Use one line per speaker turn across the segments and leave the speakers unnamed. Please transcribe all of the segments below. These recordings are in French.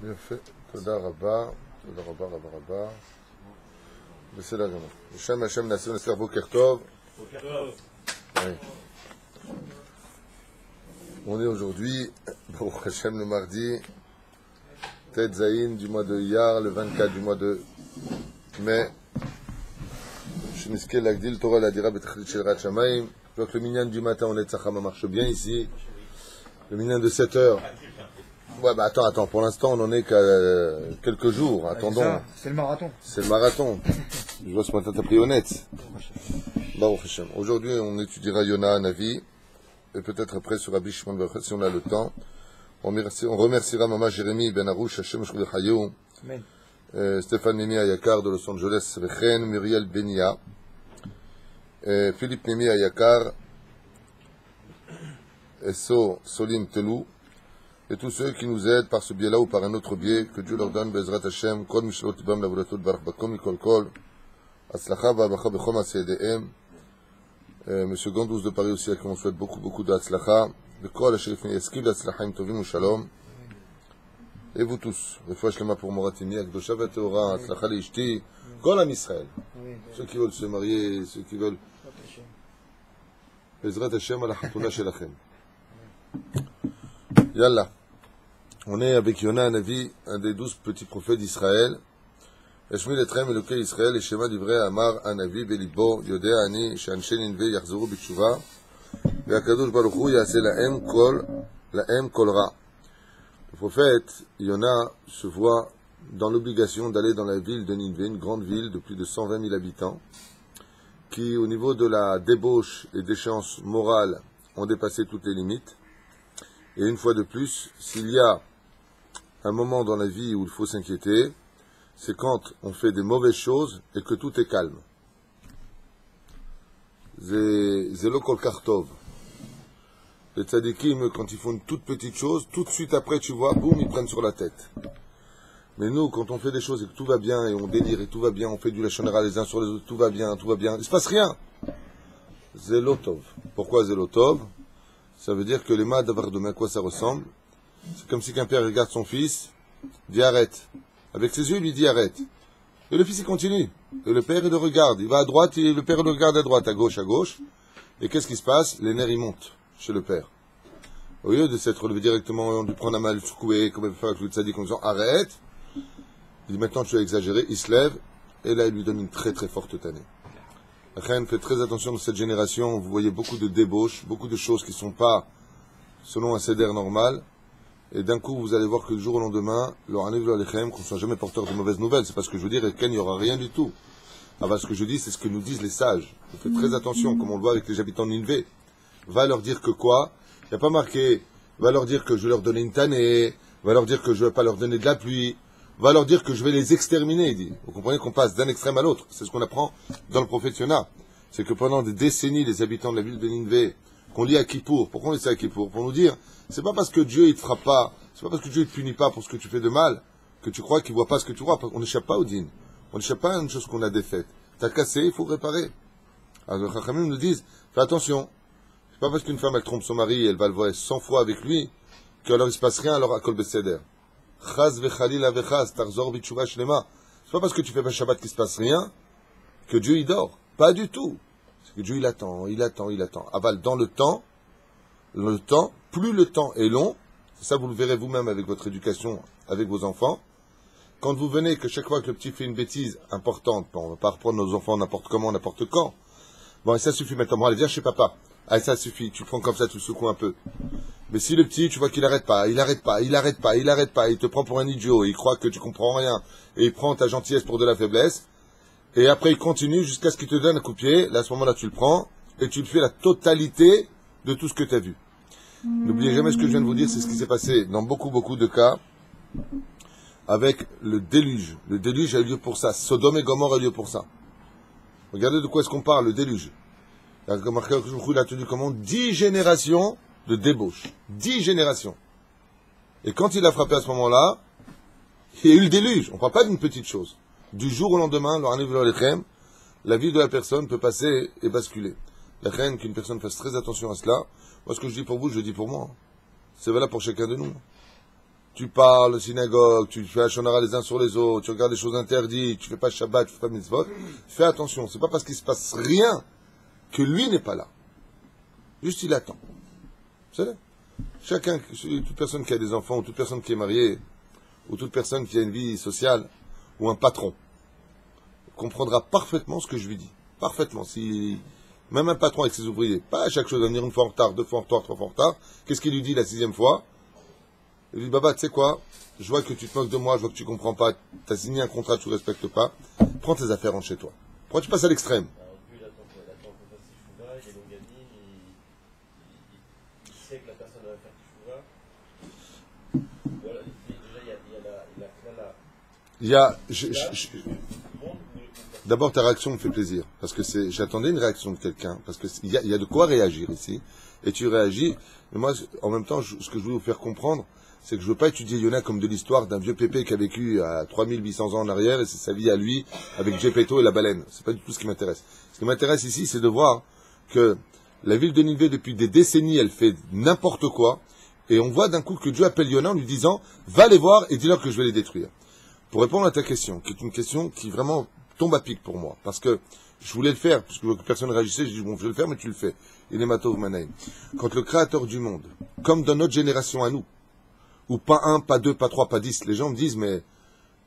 Bien fait. Toda Rabba. Toda Rabba, Rabba, Rabba. Besséda Gama. Hashem, Hashem, Nassim, Nasser, Boker Tov. Oui. On est aujourd'hui, pour Hashem, le mardi, Tet Zayin du mois de Iyar, le 24 du mois de mai. Sheniske Lagdil, Torah Ladira, Betachlit Shel Rat Shamayim. Je vois que le minyan du matin, on est Tzachama, marche bien ici. Le minyan de 7 heures. Ouais, bah attends, pour l'instant, on en est qu'à quelques jours. Attendons.
C'est le marathon.
C'est le marathon. Je vois ce matin, t'as pris honnête. Baruch Hashem. Aujourd'hui, on étudiera Yona, Navi, et peut-être après sur Rabbi Shimon Bar Yochai, si on a le temps. On remerciera Maman Jérémy Ben Arouche, Hashem Shkol Chayou, Stéphane Nemi Ayakar de Los Angeles, Vechen, Muriel Benia, Philippe Nemi Ayakar, Esso Solim Telou, et tous ceux qui nous aident par ce biais-là ou par un autre biais, que Dieu leur donne, Bezrat Hashem, Kol Mishlot Ibam Lavolatot Barak Bakom Mikol Kol, Atzlacha V'Abacha Bechom Asedehem, Monsieur Gandouz de Paris aussi, à qui on souhaite beaucoup d'Atzlacha, de Kol Hashérifin Yeskiv d'Atzlacha Im Tovim Shalom, et vous tous, Refoua Shlema pour Moratini, Akdosha V'Teora, Atzlacha Leishti, Kol Am Israël, ceux qui veulent se marier, ceux qui veulent, Bezrat Hashem à la Hatouna Shelachem. Yallah. On est avec Yona Navi, un des 12 petits prophètes d'Israël. Eshmil etrem Elokei Israël, et Shema Divrei Amar Anavi Belibo, Yodea Ani, She'anshe Ninve Yachzoru B'tshuva, Ve'akadosh Baruch Hu Yaseh Lahem Kol Ra. Le prophète Yona se voit dans l'obligation d'aller dans la ville de Ninve, une grande ville de plus de 120 000 habitants, qui, au niveau de la débauche et d'échéance morale, ont dépassé toutes les limites. Et une fois de plus, s'il y a un moment dans la vie où il faut s'inquiéter, c'est quand on fait des mauvaises choses et que tout est calme. Zélo kol kartov. Les tzadikim, quand ils font une toute petite chose, tout de suite après, tu vois, boum, ils prennent sur la tête. Mais nous, quand on fait des choses et que tout va bien, et on délire et tout va bien, on fait du lachon hara les uns sur les autres, tout va bien, il se passe rien. Zélo tov. Pourquoi zélo tov? Ça veut dire que les mains d'avoir demain, à quoi ça ressemble? C'est comme si qu'un père regarde son fils, dit arrête. Avec ses yeux, il lui dit arrête. Et le fils, il continue. Et le père, il le regarde. Il va à droite, et le père le regarde à droite, à gauche. Et qu'est-ce qui se passe? Les nerfs, ils montent chez le père. Au lieu de s'être relevé directement, on lui prend la main, le secouer, comme il fait avec le tzaddik, en disant arrête. Il dit maintenant tu as exagéré. Il se lève, et là, il lui donne une très très forte tannée. Reine, faites très attention dans cette génération, vous voyez beaucoup de débauches, beaucoup de choses qui ne sont pas selon un céder normal, et d'un coup vous allez voir que du jour au lendemain, qu'on ne soit jamais porteur de mauvaises nouvelles, c'est pas ce que je veux dire, et qu'il n'y aura rien du tout. Ce que je dis, c'est ce que nous disent les sages. Faites très attention, comme on le voit avec les habitants de Ninvé. Va leur dire que quoi? Il n'y a pas marqué, va leur dire que je vais leur donner une tannée, va leur dire que je ne vais pas leur donner de la pluie, va leur dire que je vais les exterminer, il dit. Vous comprenez qu'on passe d'un extrême à l'autre. C'est ce qu'on apprend dans le prophète Yona. C'est que pendant des décennies, les habitants de la ville de Ninvé, qu'on lit à Kippour, pourquoi on lit ça à Kippour? Pour nous dire, c'est pas parce que Dieu il te frappe pas, c'est pas parce que Dieu il te punit pas pour ce que tu fais de mal, que tu crois qu'il voit pas ce que tu vois. On n'échappe pas au dîn. On n'échappe pas à une chose qu'on a défaite. T'as cassé, il faut réparer. Alors les Chachamim nous disent, fais attention. C'est pas parce qu'une femme elle trompe son mari et elle va le voir 100 fois avec lui, qu'alors il se passe rien alors à Kol Beseder. Chaz vechalil avechaz, tarzor bitshuva shlema. C'est pas parce que tu fais pas Shabbat qu'il se passe rien, que Dieu il dort. Pas du tout. C'est que Dieu il attend. Aval, dans le temps, plus le temps est long, ça vous le verrez vous-même avec votre éducation, avec vos enfants, quand vous venez, que chaque fois que le petit fait une bêtise importante, bon, on va pas reprendre nos enfants n'importe comment, n'importe quand, bon, et ça suffit maintenant, bon, allez, viens chez papa. Allez, ça suffit, tu prends comme ça, tu le secoues un peu. Mais si le petit, tu vois qu'il arrête pas, il te prend pour un idiot, il croit que tu comprends rien, et il prend ta gentillesse pour de la faiblesse, et après il continue jusqu'à ce qu'il te donne un coup de pied, là à ce moment-là tu le prends, et tu le fais la totalité de tout ce que tu as vu. N'oubliez jamais ce que je viens de vous dire, c'est ce qui s'est passé dans beaucoup de cas, avec le déluge. Le déluge a eu lieu pour ça, Sodome et Gomorrhe a eu lieu pour ça. Regardez de quoi est-ce qu'on parle, le déluge. Il a tenu comment 10 générations de débauche. 10 générations. Et quand il a frappé à ce moment-là, il y a eu le déluge. On ne parle pas d'une petite chose. Du jour au lendemain, la vie de la personne peut passer et basculer. La reine, qu'une personne fasse très attention à cela. Moi, ce que je dis pour vous, je le dis pour moi. C'est valable pour chacun de nous. tu parles au synagogue, tu fais la shonara les uns sur les autres, tu regardes les choses interdites, tu fais pas Shabbat, tu fais pas mitzvot, fais attention, c'est pas parce qu'il se passe rien que lui n'est pas là. Juste il attend. Vous savez, chacun, toute personne qui a des enfants, ou toute personne qui est mariée, ou toute personne qui a une vie sociale, ou un patron, comprendra parfaitement ce que je lui dis. Parfaitement. Si, même un patron avec ses ouvriers, pas à chaque chose, venir une fois en retard, deux fois en retard, trois fois en retard, qu'est-ce qu'il lui dit la 6e fois? Il lui dit, Baba, tu sais quoi? Je vois que tu te moques de moi, je vois que tu comprends pas, tu as signé un contrat, tu ne respectes pas, prends tes affaires, rentre chez toi. Pourquoi tu passes à l'extrême?
Sait que la personne va faire tchouva. Voilà, déjà, il y a la
D'abord, ta réaction me fait plaisir, parce que j'attendais une réaction de quelqu'un, parce que il y a de quoi réagir ici, et tu réagis, mais moi, en même temps, ce que je veux vous faire comprendre, c'est que je veux pas étudier Yona comme de l'histoire d'un vieux pépé qui a vécu à 3800 ans en arrière, et c'est sa vie à lui, avec Gepetto et la baleine. C'est pas du tout ce qui m'intéresse. Ce qui m'intéresse ici, c'est de voir que la ville de Ninive, depuis des décennies, elle fait n'importe quoi, et on voit d'un coup que Dieu appelle Yona en lui disant, va les voir et dis-leur que je vais les détruire. Pour répondre à ta question, qui est une question qui vraiment tombe à pic pour moi, parce que je voulais le faire, parce que personne ne réagissait, je dis, bon, je vais le faire, mais tu le fais. Il est Matov Manaïm. Quand le Créateur du monde, comme dans notre génération à nous, ou pas un, pas deux, pas trois, pas 10, les gens me disent, mais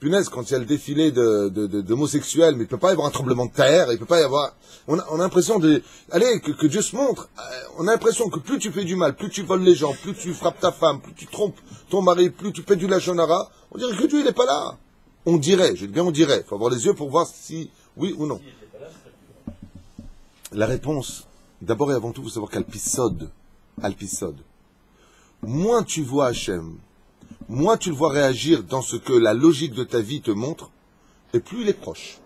punaise, quand il y a le défilé d'homosexuels, mais il peut pas y avoir un tremblement de terre, il peut pas y avoir... On a l'impression que Dieu se montre. On a l'impression que plus tu fais du mal, plus tu voles les gens, plus tu frappes ta femme, plus tu trompes ton mari, plus tu fais du lachonara, on dirait que Dieu, il est pas là. On dirait, je dis bien on dirait. Il faut avoir les yeux pour voir si oui ou non. La réponse, d'abord et avant tout, il faut savoir qu'Alpisod, moins tu vois Hachem, moins tu le vois réagir dans ce que la logique de ta vie te montre, et plus il est proche.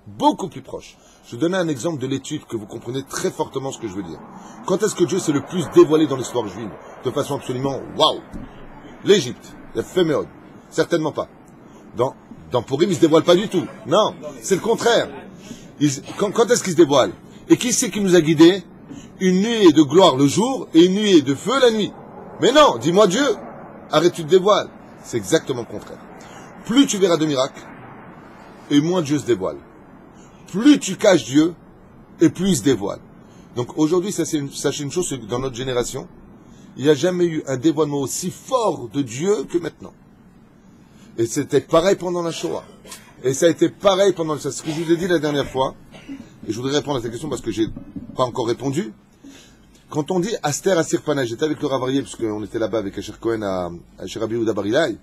Beaucoup plus proche. Je vais donner un exemple de l'étude que vous comprenez très fortement ce que je veux dire. Quand est-ce que Dieu s'est le plus dévoilé dans l'histoire juive? De façon absolument waouh. L'Égypte, la Féméode. Certainement pas. Dans Purim, il se dévoile pas du tout. Non, c'est le contraire. Quand est-ce qu'il se dévoile? Et qui c'est qui nous a guidés? Une nuée de gloire le jour et une nuée de feu la nuit. Mais non, dis-moi Dieu, arrête, tu te dévoiles. C'est exactement le contraire. Plus tu verras de miracles, et moins Dieu se dévoile. Plus tu caches Dieu, et plus il se dévoile. Donc aujourd'hui, sachez une chose, c'est que dans notre génération, il n'y a jamais eu un dévoilement aussi fort de Dieu que maintenant. Et c'était pareil pendant la Shoah. Et ça a été pareil pendant c'est ce que je vous ai dit la dernière fois. Et je voudrais répondre à cette question parce que j'ai pas encore répondu. Quand on dit Aster Asir Panay, j'étais avec le Ravarié, parce qu'on était là-bas avec Asher Cohen à Rabbi Yehuda Bar Ilai.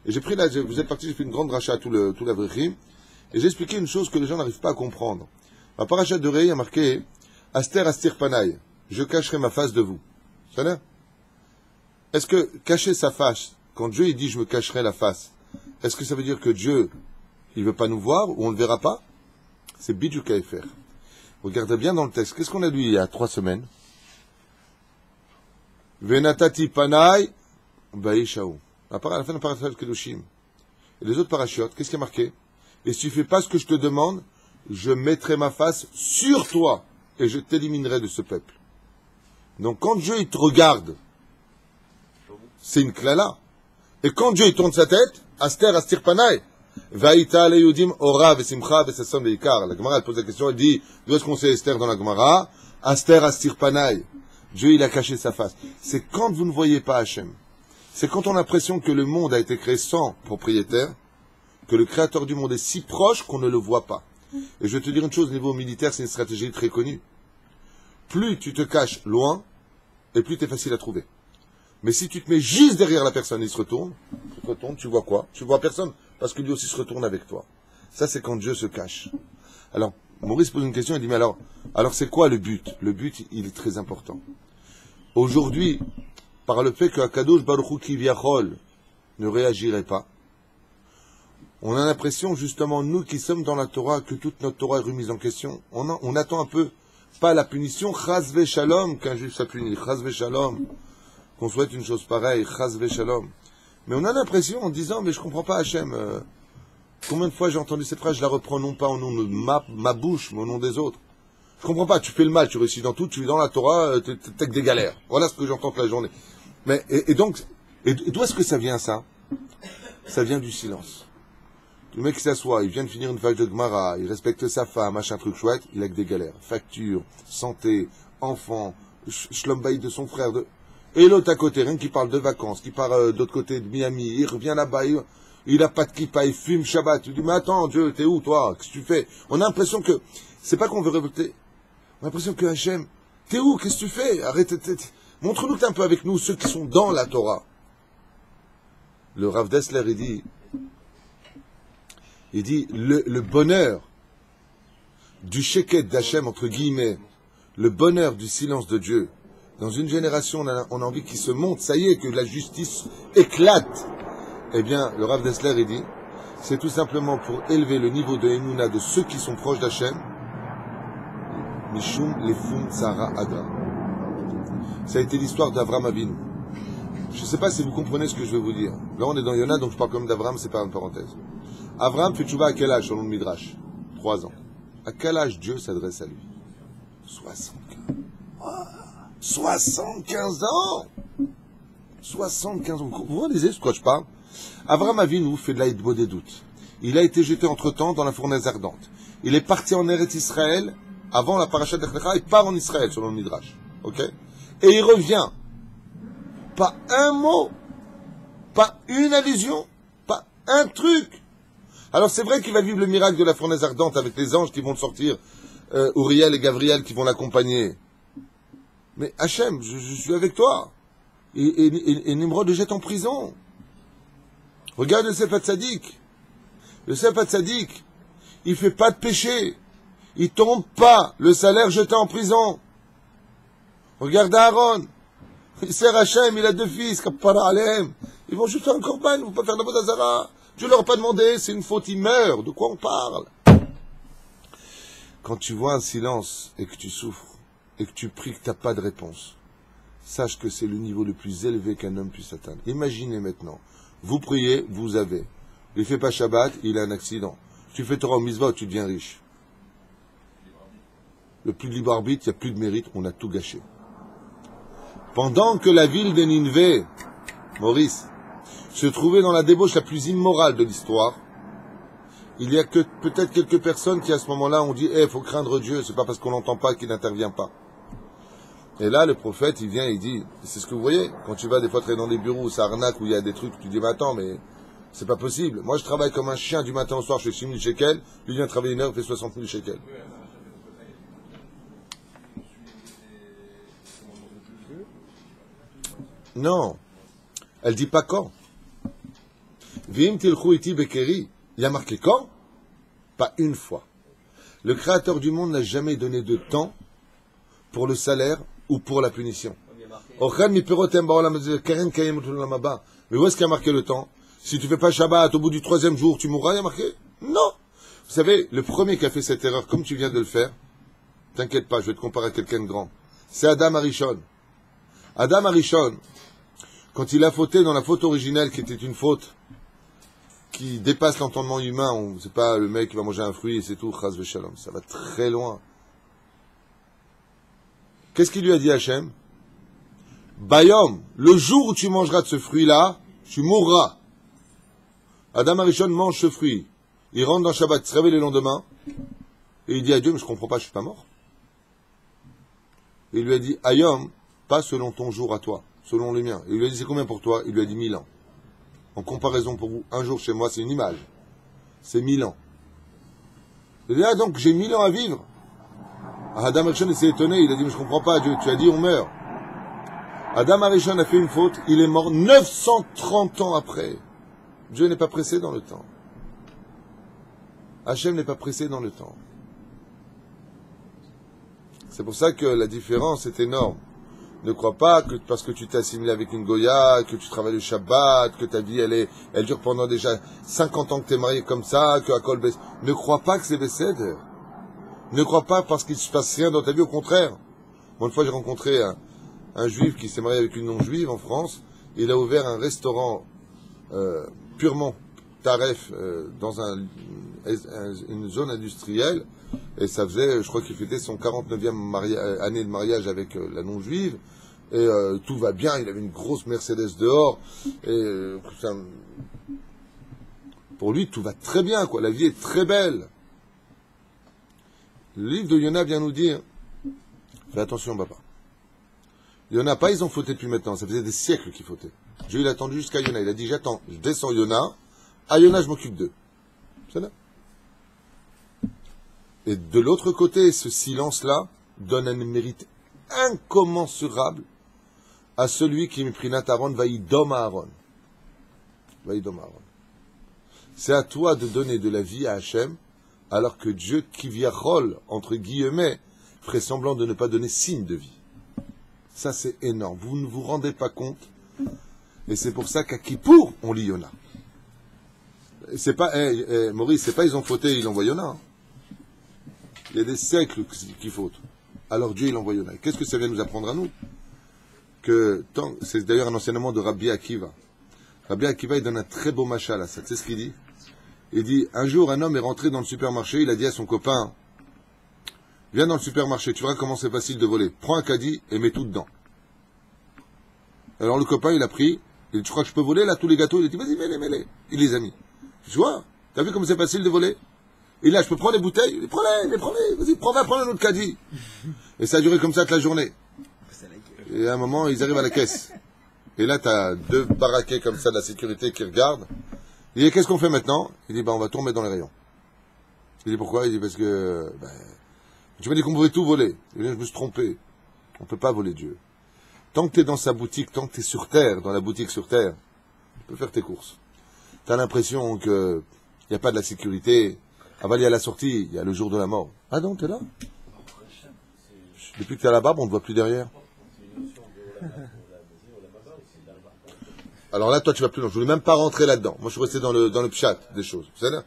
Et j'ai pris là, vous êtes parti, j'ai fait une grande rachat à tout l'Avrichim. Et j'ai expliqué une chose que les gens n'arrivent pas à comprendre. La parachat de Rei a marqué Aster Asir Panay, je cacherai ma face de vous. Ça là? Est-ce que cacher sa face, quand Dieu il dit je me cacherai la face, est-ce que ça veut dire que Dieu, il veut pas nous voir ou on ne le verra pas? C'est bidou faire. Regardez bien dans le texte. Qu'est-ce qu'on a lu il y a 3 semaines? Venatati panai baishaou. À la fin de parashat kedushim. Et les autres parachutes, qu'est-ce qui a marqué? Et si tu fais pas ce que je te demande, je mettrai ma face sur toi et je t'éliminerai de ce peuple. Donc quand Dieu il te regarde, c'est une klala. Et quand Dieu il tourne sa tête, Aster Astir Panay, Vaïta le Yudim Ora Vesimcha Vesasson Veikar. La Gemara elle pose la question, elle dit, d'où est-ce qu'on sait Esther dans la Gemara? Aster Astir Panay. Dieu il a caché sa face. C'est quand vous ne voyez pas Hachem. C'est quand on a l'impression que le monde a été créé sans propriétaire, que le créateur du monde est si proche qu'on ne le voit pas. Et je vais te dire une chose, au niveau militaire, c'est une stratégie très connue. Plus tu te caches loin, et plus tu es facile à trouver. Mais si tu te mets juste derrière la personne, il se retourne, tu vois quoi? Tu vois personne, parce que lui aussi se retourne avec toi. Ça, c'est quand Dieu se cache. Alors, Maurice pose une question, il dit, mais alors c'est quoi le but? Le but, il est très important. Aujourd'hui, par le fait que Akadosh Baruch Hu Kivyachol ne réagirait pas, on a l'impression, justement, nous qui sommes dans la Torah, que toute notre Torah est remise en question. On attend un peu, pas la punition, Chaz ve Shalom, qu'un juif soit puni, Chaz ve Shalom, qu'on souhaite une chose pareille, Chaz ve Shalom. Mais on a l'impression, en disant, mais je comprends pas Hachem, combien de fois j'ai entendu cette phrase, je la reprends non pas au nom de ma bouche, mais au nom des autres. Je comprends pas, tu fais le mal, tu réussis dans tout, tu es dans la Torah, t'es que des galères. Voilà ce que j'entends toute la journée. Mais, et donc, Et d'où est-ce que ça vient, ça? Ça vient du silence. Le mec qui s'assoit, il vient de finir une page de Gemara, il respecte sa femme, machin truc chouette, il a que des galères. Facture, santé, enfant, schlombaï de son frère. Et l'autre à côté, rien qui parle de vacances, qui part d'autre côté de Miami, il revient là-bas, il a pas de kippa, il fume Shabbat. Tu dis, mais attends, Dieu, t'es où, toi? Qu'est-ce que tu fais? On a l'impression que, c'est pas qu'on veut révolter, on a l'impression que Hachem, t'es où? Qu'est-ce que tu fais? Arrête, montre-nous que t'es un peu avec nous, ceux qui sont dans la Torah. Le Rav Dessler, il dit, le bonheur du sheket d'Hachem, entre guillemets, le bonheur du silence de Dieu, dans une génération, on a envie qu'il se monte, ça y est, que la justice éclate. Eh bien, le Rav Dessler, il dit, c'est tout simplement pour élever le niveau de Emouna de ceux qui sont proches d'Hachem, Mishum Lefum Tzara Agra. Ça a été l'histoire d'Avram Avinu. Je ne sais pas si vous comprenez ce que je veux vous dire. Là, on est dans Yona, donc je parle comme d'Avram, c'est pas une parenthèse. Avram fait tchouva à quel âge, selon le Midrash? 3 ans. À quel âge Dieu s'adresse à lui? 75. 75 ans! 75 ans. Vous réalisez de quoi je parle? Avram Avinu fait de l'Aïdbo des doutes. Il a été jeté entre-temps dans la fournaise ardente. Il est parti en Eretz Israël, avant la paracha d'Echlecha, il part en Israël, selon le Midrash. Ok? Et il revient. Pas un mot, pas une allusion, pas un truc. Alors c'est vrai qu'il va vivre le miracle de la fournaise ardente avec les anges qui vont le sortir, Uriel et Gabriel qui vont l'accompagner. Mais Hachem, je suis avec toi. Et Nimrod le jette en prison. Regarde le Yosef Hatzadik. Le Yosef Hatzadik, il fait pas de péché. Il tombe pas. Le salaire jeté en prison. Regarde Aaron. Il sert Hachem, il a 2 fils, Kapara Alem. Ils vont juste faire un korban, ils vont pas faire d'Avodah Zara. Je leur ai pas demandé, c'est une faute, ils meurent. De quoi on parle? Quand tu vois un silence et que tu souffres, et que tu pries que tu n'as pas de réponse, sache que c'est le niveau le plus élevé qu'un homme puisse atteindre. Imaginez maintenant, vous priez, vous avez. Il ne fait pas Shabbat, il a un accident. Tu fais Torah au Mitzvah, tu deviens riche. Le plus de libre arbitre, il n'y a plus de mérite, on a tout gâché. Pendant que la ville de Nineveh, Maurice, se trouvait dans la débauche la plus immorale de l'histoire, il y a que peut-être quelques personnes qui à ce moment-là ont dit « faut craindre Dieu, c'est pas parce qu'on n'entend pas qu'il n'intervient pas ». Et là, le prophète, il vient et il dit, c'est ce que vous voyez, quand tu vas des fois traîner dans des bureaux où ça arnaque, où il y a des trucs, tu dis, mais attends, mais c'est pas possible. Moi, je travaille comme un chien du matin au soir, je fais 6 000 shekels, lui vient travailler 1 heure, il fait 60 000 shekels. Non, elle dit pas quand. Vim tilchou iti bekeri, il y a marqué quand? Pas une fois. Le Créateur du monde n'a jamais donné de temps pour le salaire ou pour la punition. Mais où est-ce qu'il y a marqué le temps? Si tu fais pas Shabbat, au bout du 3e jour, tu mourras, il y a marqué? Non. Vous savez, le premier qui a fait cette erreur, comme tu viens de le faire, t'inquiète pas, je vais te comparer à quelqu'un de grand. C'est Adam Arishon. Adam Arishon, quand il a fauté dans la faute originelle, qui était une faute qui dépasse l'entendement humain, c'est pas le mec qui va manger un fruit et c'est tout, chas v'shalom, ça va très loin. Qu'est-ce qu'il lui a dit Hachem? Bayom, le jour où tu mangeras de ce fruit-là, tu mourras. Adam Arishon mange ce fruit. Il rentre dans Shabbat, il se réveille le lendemain, et il dit à Dieu, mais je comprends pas, je suis pas mort. Et il lui a dit, Ayom, pas selon ton jour à toi, selon le mien. Et il lui a dit, c'est combien pour toi? Il lui a dit 1000 ans. En comparaison pour vous, un jour chez moi, c'est une image. C'est 1000 ans. Il dit, ah donc, j'ai 1000 ans à vivre. Adam Arishon s'est étonné, il a dit, mais je comprends pas, Dieu, tu as dit, on meurt. Adam Arishon a fait une faute, il est mort 930 ans après. Dieu n'est pas pressé dans le temps. Hachem n'est pas pressé dans le temps. C'est pour ça que la différence est énorme. Ne crois pas que parce que tu t'es assimilé avec une Goya, que tu travailles le Shabbat, que ta vie elle dure pendant déjà 50 ans que tu es marié comme ça, que à Kol Bes. Ne crois pas que c'est Besséder. Ne crois pas parce qu'il ne se passe rien dans ta vie, au contraire. Moi, une fois, j'ai rencontré un juif qui s'est marié avec une non-juive en France. Il a ouvert un restaurant purement taref dans une zone industrielle. Et ça faisait, je crois qu'il fêtait son 49e année de mariage avec la non-juive. et tout va bien, il avait une grosse Mercedes dehors, et pour lui, tout va très bien, quoi. La vie est très belle. Le livre de Yona vient nous dire, fais attention, papa. Yona, pas ils ont fauté depuis maintenant, ça faisait des siècles qu'ils fautaient. Dieu, il a attendu jusqu'à Yona, il a dit, j'attends, je descends Yona, à Yona, je m'occupe d'eux. C'est là. Et de l'autre côté, ce silence-là donne un mérite incommensurable à celui qui méprinat Aaron, vaïdom Aaron. Vaïdom Aaron. C'est à toi de donner de la vie à Hachem, alors que Dieu, qui viachol, entre guillemets, ferait semblant de ne pas donner signe de vie. Ça, c'est énorme. Vous ne vous rendez pas compte. Et c'est pour ça qu'à Kippour, on lit Yona. C'est pas, Maurice, c'est pas ils ont fauté, ils envoient Yona. Il y a des siècles qui fautent. Alors Dieu, il envoie Yona. Qu'est-ce que ça vient nous apprendre à nous? C'est d'ailleurs un enseignement de Rabbi Akiva. Rabbi Akiva, il donne un très beau machal à ça. Tu sais ce qu'il dit? Il dit, un jour, un homme est rentré dans le supermarché, il a dit à son copain, viens dans le supermarché, tu verras comment c'est facile de voler. Prends un caddie et mets tout dedans. Alors le copain, il a pris, il dit, tu crois que je peux voler là, tous les gâteaux? Il a dit, vas-y, mets-les. Il les a mis. Tu vois, t'as vu comme c'est facile de voler? Et là, je peux prendre les bouteilles? Il dit, prends-les, vas-y, prends un autre caddie. Et ça a duré comme ça toute la journée. Et à un moment, ils arrivent à la caisse. Et là, t'as deux baraquets comme ça de la sécurité qui regardent. Il dit, qu'est-ce qu'on fait maintenant? Il dit, on va tomber dans les rayons. Il dit, pourquoi? Il dit, parce que, tu m'as dit qu'on pouvait tout voler. Il dit, je me suis trompé. On ne peut pas voler Dieu. Tant que tu es dans sa boutique, tant que tu es sur terre, dans la boutique sur terre, tu peux faire tes courses. Tu as l'impression qu'il n'y a pas de la sécurité. Avant, il y a la sortie, il y a le jour de la mort. Ah non, tu es là? Depuis que tu es à la barbe, on ne te voit plus derrière. Alors là, toi, tu vas plus loin. Je ne voulais même pas rentrer là-dedans. Moi, je suis resté dans le pshat des choses. Vous savez?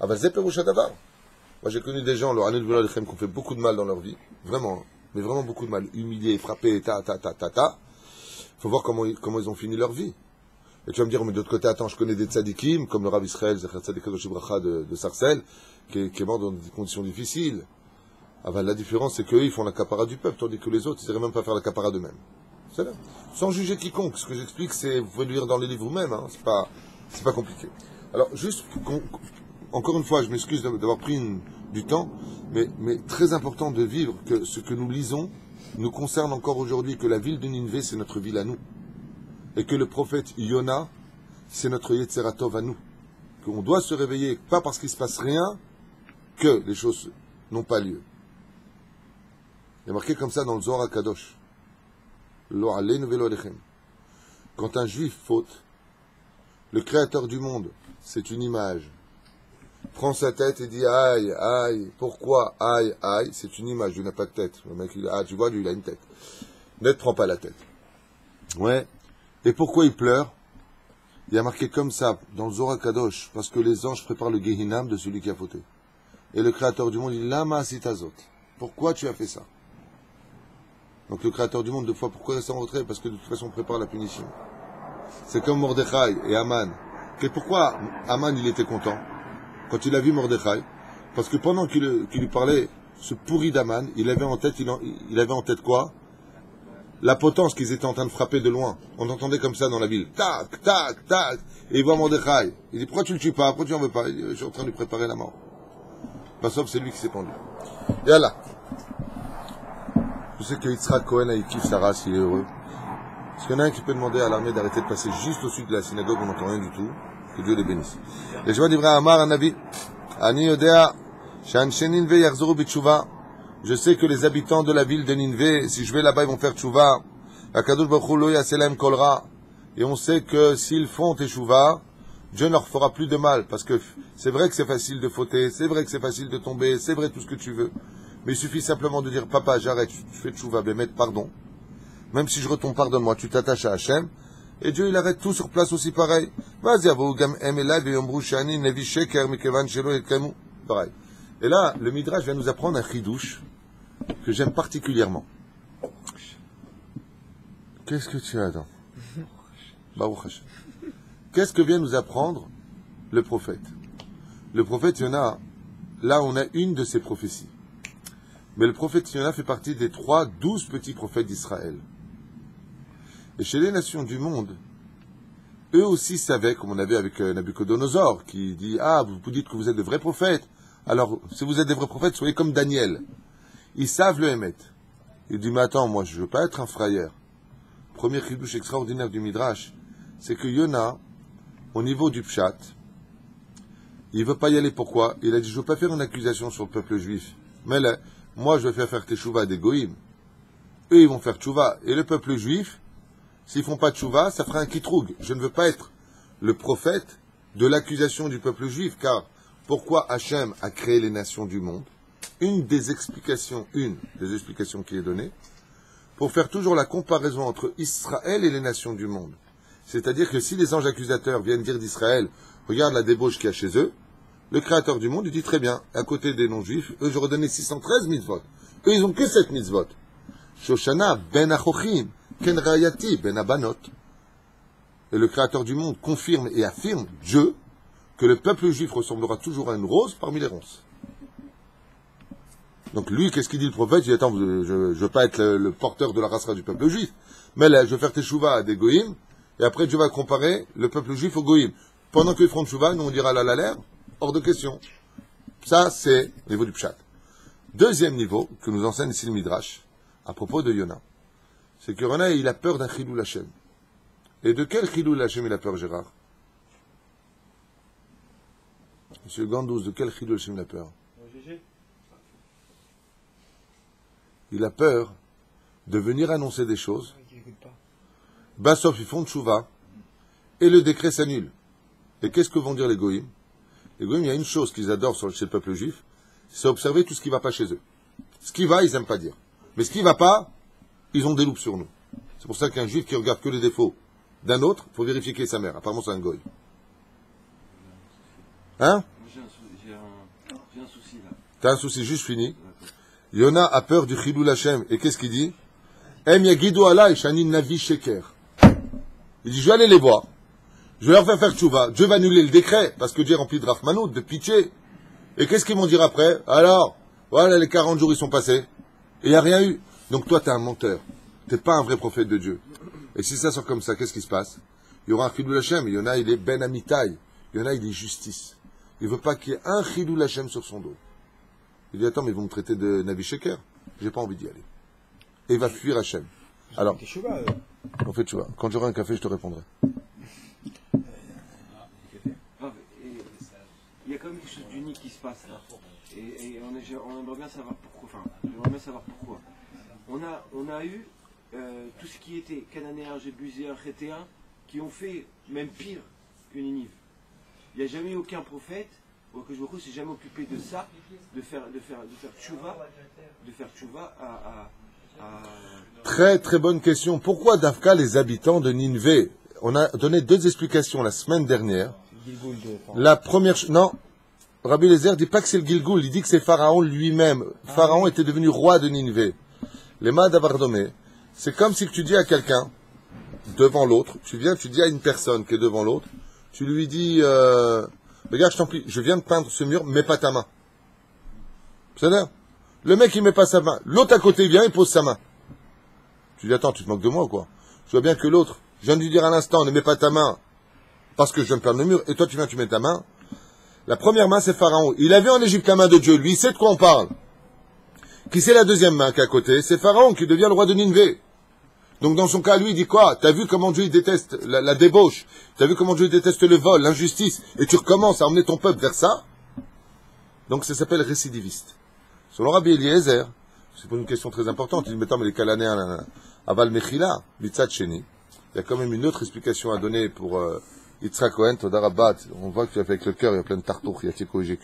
Moi, j'ai connu des gens, leur qui ont fait beaucoup de mal dans leur vie. Vraiment. Mais vraiment beaucoup de mal. Humiliés, frappés, faut voir comment ils ont fini leur vie. Et tu vas me dire, mais de l'autre côté, attends, je connais des tzadikim, comme le Rav Israël, Zecher Tzadik Kadosh Bracha de Sarcelles, qui est mort dans des conditions difficiles. La différence, c'est qu'eux, ils font la capara du peuple, tandis que les autres, ils n'iraient même pas faire la capara d'eux-mêmes. C'est là. Sans juger quiconque. Ce que j'explique, c'est, vous pouvez le lire dans les livres vous-même, hein. C'est pas compliqué. Alors, juste, encore une fois, je m'excuse d'avoir pris du temps, mais très important de vivre que ce que nous lisons nous concerne encore aujourd'hui, que la ville de Ninvé, c'est notre ville à nous. Et que le prophète Yona, c'est notre Yetzeratov à nous. Qu'on doit se réveiller, pas parce qu'il ne se passe rien, que les choses n'ont pas lieu. Il y a marqué comme ça dans le Zohar HaKadosh. Lo aleinu velo alechem. Quand un juif faute, le créateur du monde, c'est une image, prend sa tête et dit aïe, aïe, pourquoi aïe, aïe, c'est une image, il n'a pas de tête. Le mec, tu vois, lui, il a une tête. Ne te prends pas la tête. Ouais. Et pourquoi il pleure? Il y a marqué comme ça, dans le Zohar Kadosh, parce que les anges préparent le Gehinam de celui qui a fauté. Et le créateur du monde, il dit Lama sitazot. Pourquoi tu as fait ça? Donc le créateur du monde, deux fois, pourquoi rester en retrait? Parce que de toute façon, on prépare la punition. C'est comme Mordechai et Aman. Pourquoi Aman, il était content quand il a vu Mordechai? Parce que pendant qu'il lui parlait, ce pourri d'Aman, il avait en tête quoi? La potence qu'ils étaient en train de frapper de loin. On entendait comme ça dans la ville. Tac, tac, tac. Et il voit Mordechai. Il dit, pourquoi tu le tues pas? Pourquoi tu en veux pas? Il dit, je suis en train de lui préparer la mort. Sauf c'est lui qui s'est pendu. Et là. Je sais que Yitzhak Cohen, il kiffe sa race, il est heureux. Parce qu'il y en a un qui peut demander à l'armée d'arrêter de passer juste au-dessus de la synagogue, on n'entend rien du tout. Que Dieu les bénisse. Et je vois d'Ibrahim Amar, un avis. Ani Yodea, Shan Ninve Yarzuru Bitshuva. Je sais que les habitants de la ville de Ninvé, si je vais là-bas, ils vont faire tchouva. Akadosh Baruch Hu lo yaselem kolra. Et on sait que s'ils font teshuva, Dieu ne leur fera plus de mal. Parce que c'est vrai que c'est facile de fauter, c'est vrai que c'est facile de tomber, c'est vrai tout ce que tu veux. Mais il suffit simplement de dire, papa, j'arrête, je fais tchouva, bémet, pardon. Même si je retombe, pardonne-moi, tu t'attaches à Hachem. Et Dieu, il arrête tout sur place aussi pareil. Vas-y, avou gam emelai veyomru shani nevi sheker mikevan shelo etkemu. Pareil. Et là, le Midrash vient nous apprendre un chidouche que j'aime particulièrement. Qu'est-ce que tu as, dans Baruch Hashem. Qu'est-ce que vient nous apprendre le prophète? Le prophète Yona, là on a une de ses prophéties. Mais le prophète Yona fait partie des 12 petits prophètes d'Israël. Et chez les nations du monde, eux aussi savaient, comme on avait avec Nabucodonosor, qui dit « Ah, vous dites que vous êtes de vrais prophètes. Alors, si vous êtes des vrais prophètes, soyez comme Daniel. » Ils savent le émettre. Il dit « Mais attends, moi, je ne veux pas être un frayeur. » Premier chidouche extraordinaire du Midrash, c'est que Yona, au niveau du Pshat, il ne veut pas y aller. Pourquoi? Il a dit « Je ne veux pas faire une accusation sur le peuple juif. Mais là, moi, je vais faire teshuva des goïms. Eux, ils vont faire teshuva. Et le peuple juif, s'ils font pas teshuva, ça fera un kitroug. Je ne veux pas être le prophète de l'accusation du peuple juif, car pourquoi Hachem a créé les nations du monde? Une des explications qui est donnée, pour faire toujours la comparaison entre Israël et les nations du monde. C'est-à-dire que si les anges accusateurs viennent dire d'Israël, regarde la débauche qu'il y a chez eux, le créateur du monde, il dit très bien, à côté des non-juifs, eux, j'aurais donné 613 mitzvot. Eux, ils ont que 7 mitzvot. Shoshana ben achochim, ken rayati ben abanot. Et le créateur du monde confirme et affirme, Dieu, que le peuple juif ressemblera toujours à une rose parmi les ronces. Donc lui, qu'est-ce qu'il dit le prophète? Il dit, attends, je ne veux pas être le porteur de la race du peuple juif, mais là, je vais faire teshuva à des goïms, et après Dieu va comparer le peuple juif aux goïms. Pendant qu'ils feront teshuva, nous on dira la l'air, hors de question. Ça, c'est le niveau du pshat. Deuxième niveau, que nous enseigne ici le Midrash, à propos de Yona, c'est que Yona, il a peur d'un chilul Hashem. Et de quel chilul Hashem il a peur, Gérard? Monsieur Gandous, de quel chilul Hashem il a peur? Il a peur de venir annoncer des choses. Bassof, ils font tchouva, et le décret s'annule. Et qu'est-ce que vont dire les goïms? Les goïms, il y a une chose qu'ils adorent chez le peuple juif, c'est observer tout ce qui ne va pas chez eux. Ce qui va, ils n'aiment pas dire. Mais ce qui ne va pas, ils ont des loupes sur nous. C'est pour ça qu'un juif qui regarde que les défauts d'un autre, il faut vérifier qui est sa mère. Apparemment, c'est un goï. Hein?
J'ai un souci là.
T'as un souci, juste fini. Yona a peur du chilul Hashem. Et qu'est-ce qu'il dit? Em yagidu alay shani navi sheker. Il dit, je vais aller les voir. Je vais leur faire tchouva. Dieu va annuler le décret, parce que Dieu est rempli de rachmanout, de pitié. Et qu'est-ce qu'ils vont dire après? Alors, voilà, les 40 jours, ils sont passés. Et il n'y a rien eu. Donc toi, tu es un menteur. Tu n'es pas un vrai prophète de Dieu. Et si ça sort comme ça, qu'est-ce qui se passe? Il y aura un chilul Hashem. Il y en a, il est ben amitai. Il y en a, il est justice. Il ne veut pas qu'il y ait un chilul Hashem sur son dos. Il dit, attends, mais ils vont me traiter de Navi Sheker. J'ai pas envie d'y aller. Et il va fuir Hachem. Alors, on fait tchouva. Quand j'aurai un café, je te répondrai.
Il y a quand même quelque chose d'unique qui se passe là. Et on aimerait bien savoir pourquoi. Enfin, j'aimerais bien savoir pourquoi. On a eu tout ce qui était cananéens, jébuséens, chétéens, qui ont fait même pire que Ninive. Il n'y a jamais eu aucun prophète que je ne s'est jamais occupé de ça, de faire tchouva à...
Très très bonne question. Pourquoi Dafka, les habitants de Ninvé? On a donné deux explications la semaine dernière. La première... Non, Rabbi Eliezer dit pas que c'est le Gilgoul, il dit que c'est Pharaon lui-même. Pharaon était devenu roi de Ninvé. Les Mad Avardomé, c'est comme si tu dis à quelqu'un, devant l'autre, tu dis à une personne qui est devant l'autre, tu lui dis... regarde, je t'en prie, je viens de peindre ce mur, mets pas ta main. C'est-à-dire, le mec, il met pas sa main. L'autre à côté vient, il pose sa main. Tu dis, attends, tu te moques de moi ou quoi? Je vois bien que l'autre, je viens de lui dire à l'instant, ne mets pas ta main, parce que je viens de peindre le mur, et toi, tu viens, tu mets ta main. La première main, c'est Pharaon. Il a vu en Égypte la main de Dieu, lui, il sait de quoi on parle. Qui c'est la deuxième main qui est à côté? C'est Pharaon qui devient le roi de Ninvé. Donc dans son cas, lui, il dit quoi? T'as vu comment Dieu déteste la débauche? T'as vu comment Dieu déteste le vol, l'injustice? Et tu recommences à emmener ton peuple vers ça? Donc ça s'appelle récidiviste. Selon Rabbi Eliezer, c'est pour une question très importante, il dit, mais les Cananéens, Aval Mechila, Mitzad Sheni, il y a quand même une autre explication à donner pour Yitzhak Cohen, Todarabat. On voit que tu as fait avec le cœur, il y a plein de tartours, il y a Tchékoïjik.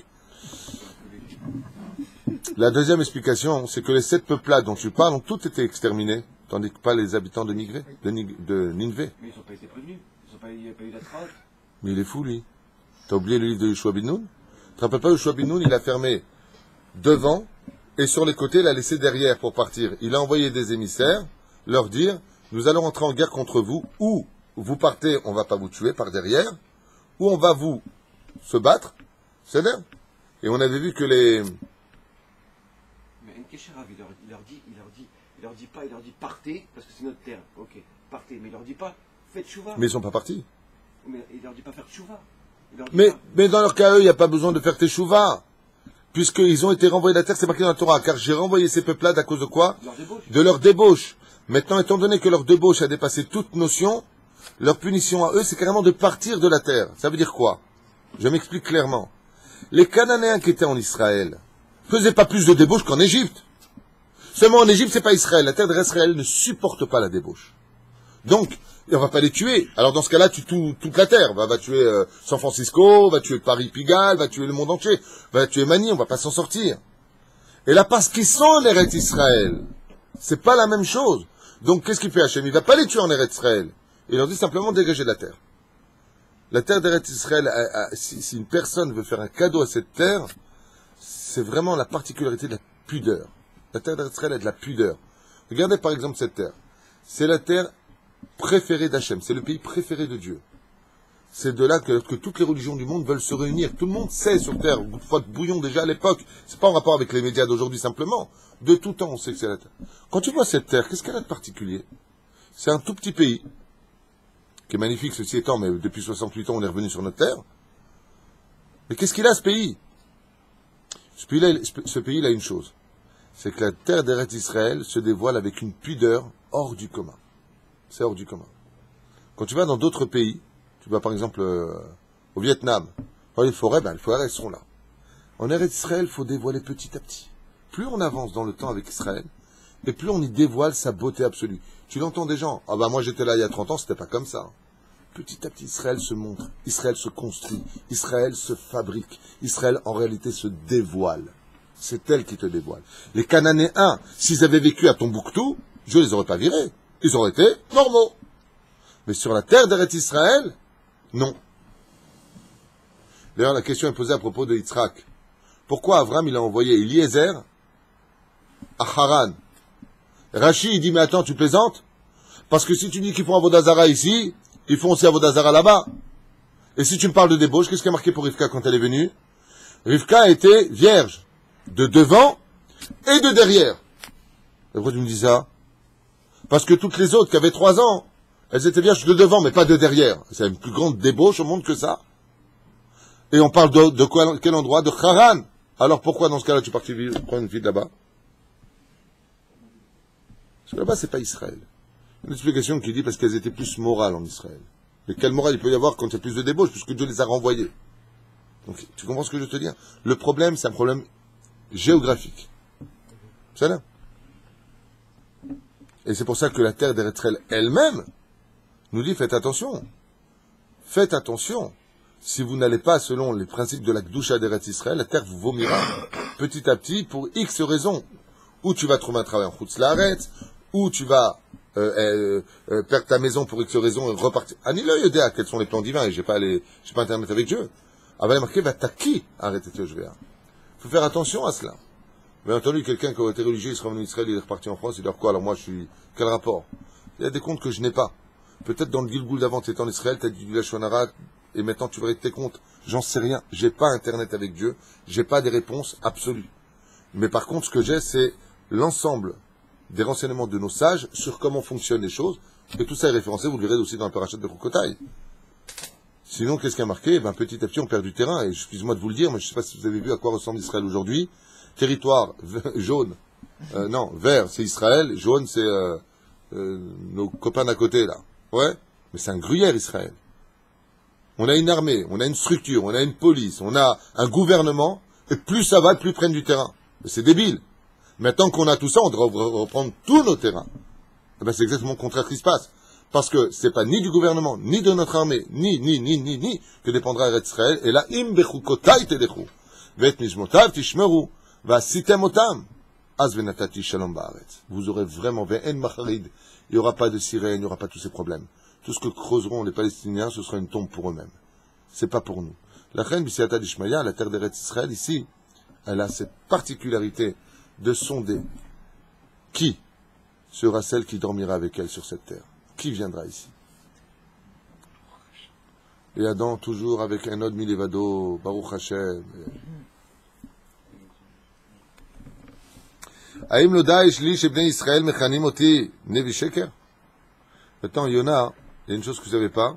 La deuxième explication, c'est que les 7 peuplades dont tu parles ont tous été exterminés, tandis que pas les habitants de Ninvé.
Mais ils n'ont pas été prévenus. Il n'y a pas eu d'attrape.
Mais il est fou, lui. T'as oublié le livre de Yoshua bin Nun? Tu te rappelles pas, Yoshua bin Nun, il a fermé devant, et sur les côtés, il a laissé derrière pour partir. Il a envoyé des émissaires, leur dire, nous allons entrer en guerre contre vous, ou vous partez, on ne va pas vous tuer par derrière, ou on va vous se battre, c'est vrai. Et on avait vu que les...
Mais Nkesherav, il leur dit partez, parce que c'est notre terre. Ok. partez. Mais il leur dit pas, faites chouva.
Mais ils sont pas partis.
Mais il leur dit pas faire chouva.
Mais dans leur cas, eux, il n'y a pas besoin de faire teshuva. Puisqu'ils ont été renvoyés de la terre, c'est marqué dans la Torah. Car j'ai renvoyé ces peuples-là à cause de quoi? De leur débauche. Maintenant, étant donné que leur débauche a dépassé toute notion, leur punition à eux, c'est carrément de partir de la terre. Ça veut dire quoi? Je m'explique clairement. Les Cananéens qui étaient en Israël faisaient pas plus de débauche qu'en Égypte. Seulement en Égypte, c'est pas Israël. La terre d'Israël ne supporte pas la débauche. Donc, on va pas les tuer. Alors dans ce cas-là, tu tues toute la terre. Va tuer San Francisco, va tuer Paris-Pigalle, va tuer le monde entier, va tuer Manille, on va pas s'en sortir. Et là, parce qu'ils sont en Eretz Israël, c'est pas la même chose. Donc qu'est-ce qu'il fait Hachem? Il va pas les tuer en Eretz Israël. Il leur dit simplement de dégager de la terre. La terre d'Eretz Israël, si une personne veut faire un cadeau à cette terre, c'est vraiment la particularité de la pudeur. La terre d'Eretz Israël a de la pudeur. Regardez par exemple cette terre. C'est la terre préférée d'Hachem. C'est le pays préféré de Dieu. C'est de là que toutes les religions du monde veulent se réunir. Tout le monde sait sur terre, goût de foi de bouillon déjà à l'époque. C'est pas en rapport avec les médias d'aujourd'hui simplement. De tout temps, on sait que c'est la terre. Quand tu vois cette terre, qu'est-ce qu'elle a de particulier? C'est un tout petit pays, qui est magnifique ceci étant, mais depuis 68 ans, on est revenu sur notre terre. Mais qu'est-ce qu'il a, ce pays? Ce pays, il a une chose. C'est que la terre d'Eretz Israël se dévoile avec une pudeur hors du commun. C'est hors du commun. Quand tu vas dans d'autres pays, tu vas par exemple au Vietnam, les forêts, les forêts, elles sont là. En Eretz Israël, il faut dévoiler petit à petit. Plus on avance dans le temps avec Israël, et plus on y dévoile sa beauté absolue. Tu l'entends des gens, moi j'étais là il y a 30 ans, c'était pas comme ça. Petit à petit, Israël se montre, Israël se construit, Israël se fabrique, Israël en réalité se dévoile. C'est elle qui te dévoile. Les Cananéens, s'ils avaient vécu à Tombouctou, je les aurais pas virés. Ils auraient été normaux. Mais sur la terre d'Eretz Israël, non. D'ailleurs, la question est posée à propos de Yitzhak. Pourquoi Avram, il a envoyé Eliezer à Haran? Rashi, il dit, mais attends, tu plaisantes? Parce que si tu dis qu'ils font Avodah Zara ici, ils font aussi Avodah Zara là-bas. Et si tu me parles de débauche, qu'est-ce qui a marqué pour Rivka quand elle est venue? Rivka était vierge, de devant et de derrière. Et pourquoi tu me dis ça? Parce que toutes les autres qui avaient 3 ans, elles étaient vierges de devant, mais pas de derrière. C'est une plus grande débauche au monde que ça. Et on parle de quoi, quel endroit? De Haran. Alors pourquoi dans ce cas-là tu partis prendre une fille de là-bas? Parce que là-bas c'est pas Israël. Une explication qui dit parce qu'elles étaient plus morales en Israël. Mais quelle morale il peut y avoir quand il y a plus de débauche, puisque Dieu les a renvoyées. Donc tu comprends ce que je te dis? Le problème, c'est un problème géographique. C'est là. Et c'est pour ça que la terre d'Eretz Israël elle-même nous dit faites attention. Faites attention. Si vous n'allez pas selon les principes de la Kdusha d'Eretz Israël, la terre vous vomira petit à petit pour X raisons. Ou tu vas trouver un travail en Chutz Laaretz, ou tu vas perdre ta maison pour X raisons et repartir. Anila Yodea, quels sont les plans divins, et j'ai pas internet avec Dieu. Aval marqué va taki arrêtez Dieu, je vais. Il faut faire attention à cela. Bien entendu, quelqu'un qui aurait été religieux, il serait revenu d'Israël, il est reparti en France, il dit quoi? Alors moi, je suis... Quel rapport? Il y a des comptes que je n'ai pas. Peut-être dans le Gilgoul d'avant, tu étais en Israël, tu as dit du Lashon Hara, et maintenant tu vas tes comptes. J'en sais rien. J'ai pas Internet avec Dieu. J'ai pas des réponses absolues. Mais par contre, ce que j'ai, c'est l'ensemble des renseignements de nos sages sur comment fonctionnent les choses. Et tout ça est référencé, vous le verrez aussi dans la parachute de Kokotai. Sinon, qu'est-ce qui a marqué? Petit à petit, on perd du terrain. Et excuse-moi de vous le dire, mais je ne sais pas si vous avez vu à quoi ressemble Israël aujourd'hui. Territoire jaune, non, vert, c'est Israël. Jaune, c'est nos copains d'à côté, là. Ouais, mais c'est un gruyère, Israël. On a une armée, on a une structure, on a une police, on a un gouvernement. Et plus ça va, plus ils prennent du terrain. C'est débile. Maintenant qu'on a tout ça, on devrait reprendre tous nos terrains. C'est exactement le contraire qui se passe. Parce que c'est pas ni du gouvernement, ni de notre armée, ni, que dépendra Eretz Israël. Et là, im bechukotai tedechu. Vet mishmotav tishmeru. Va sitem otam. Az venatati shalom ba'aretz. Vous aurez vraiment, ve'en macharid. Il n'y aura pas de sirène, il n'y aura pas tous ces problèmes. Tout ce que creuseront les Palestiniens, ce sera une tombe pour eux-mêmes. C'est pas pour nous. La reine Bisiata d'Ishmaïa, la terre d'Eretz Israël, ici, elle a cette particularité de sonder qui sera celle qui dormira avec elle sur cette terre. Qui viendra ici? Et Adam, toujours avec un autre Milevado, Baruch Hashem. Aïm lo da'ish li shebnei Israël mechanim oti nevi sheker? Maintenant, Yona, il y a une chose que vous ne savez pas,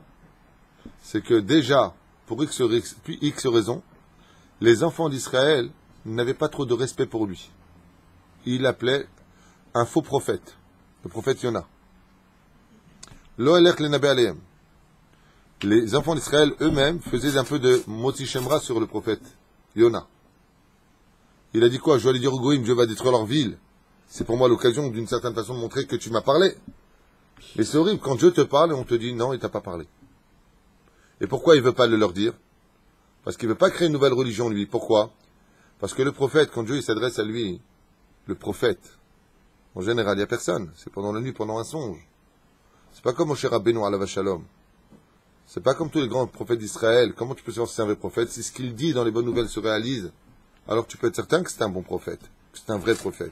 c'est que déjà, pour X raisons, les enfants d'Israël n'avaient pas trop de respect pour lui. Il l'appelait un faux prophète, le prophète Yona. Lo elech le nabé aleim. Les enfants d'Israël eux-mêmes faisaient un peu de moti shemra sur le prophète Yona. Il a dit quoi? Je vais aller dire au Goïm, Dieu va détruire leur ville. C'est pour moi l'occasion d'une certaine façon de montrer que tu m'as parlé. Mais c'est horrible quand Dieu te parle et on te dit non, il t'a pas parlé. Et pourquoi il veut pas le leur dire? Parce qu'il veut pas créer une nouvelle religion lui. Pourquoi? Parce que le prophète, quand Dieu il s'adresse à lui, le prophète, en général, il n'y a personne. C'est pendant la nuit, pendant un songe. C'est pas comme Moshe Rabbeinu alav shalom. C'est pas comme tous les grands prophètes d'Israël. Comment tu peux savoir si c'est un vrai prophète? Si ce qu'il dit dans les bonnes nouvelles se réalise, alors tu peux être certain que c'est un bon prophète, que c'est un vrai prophète.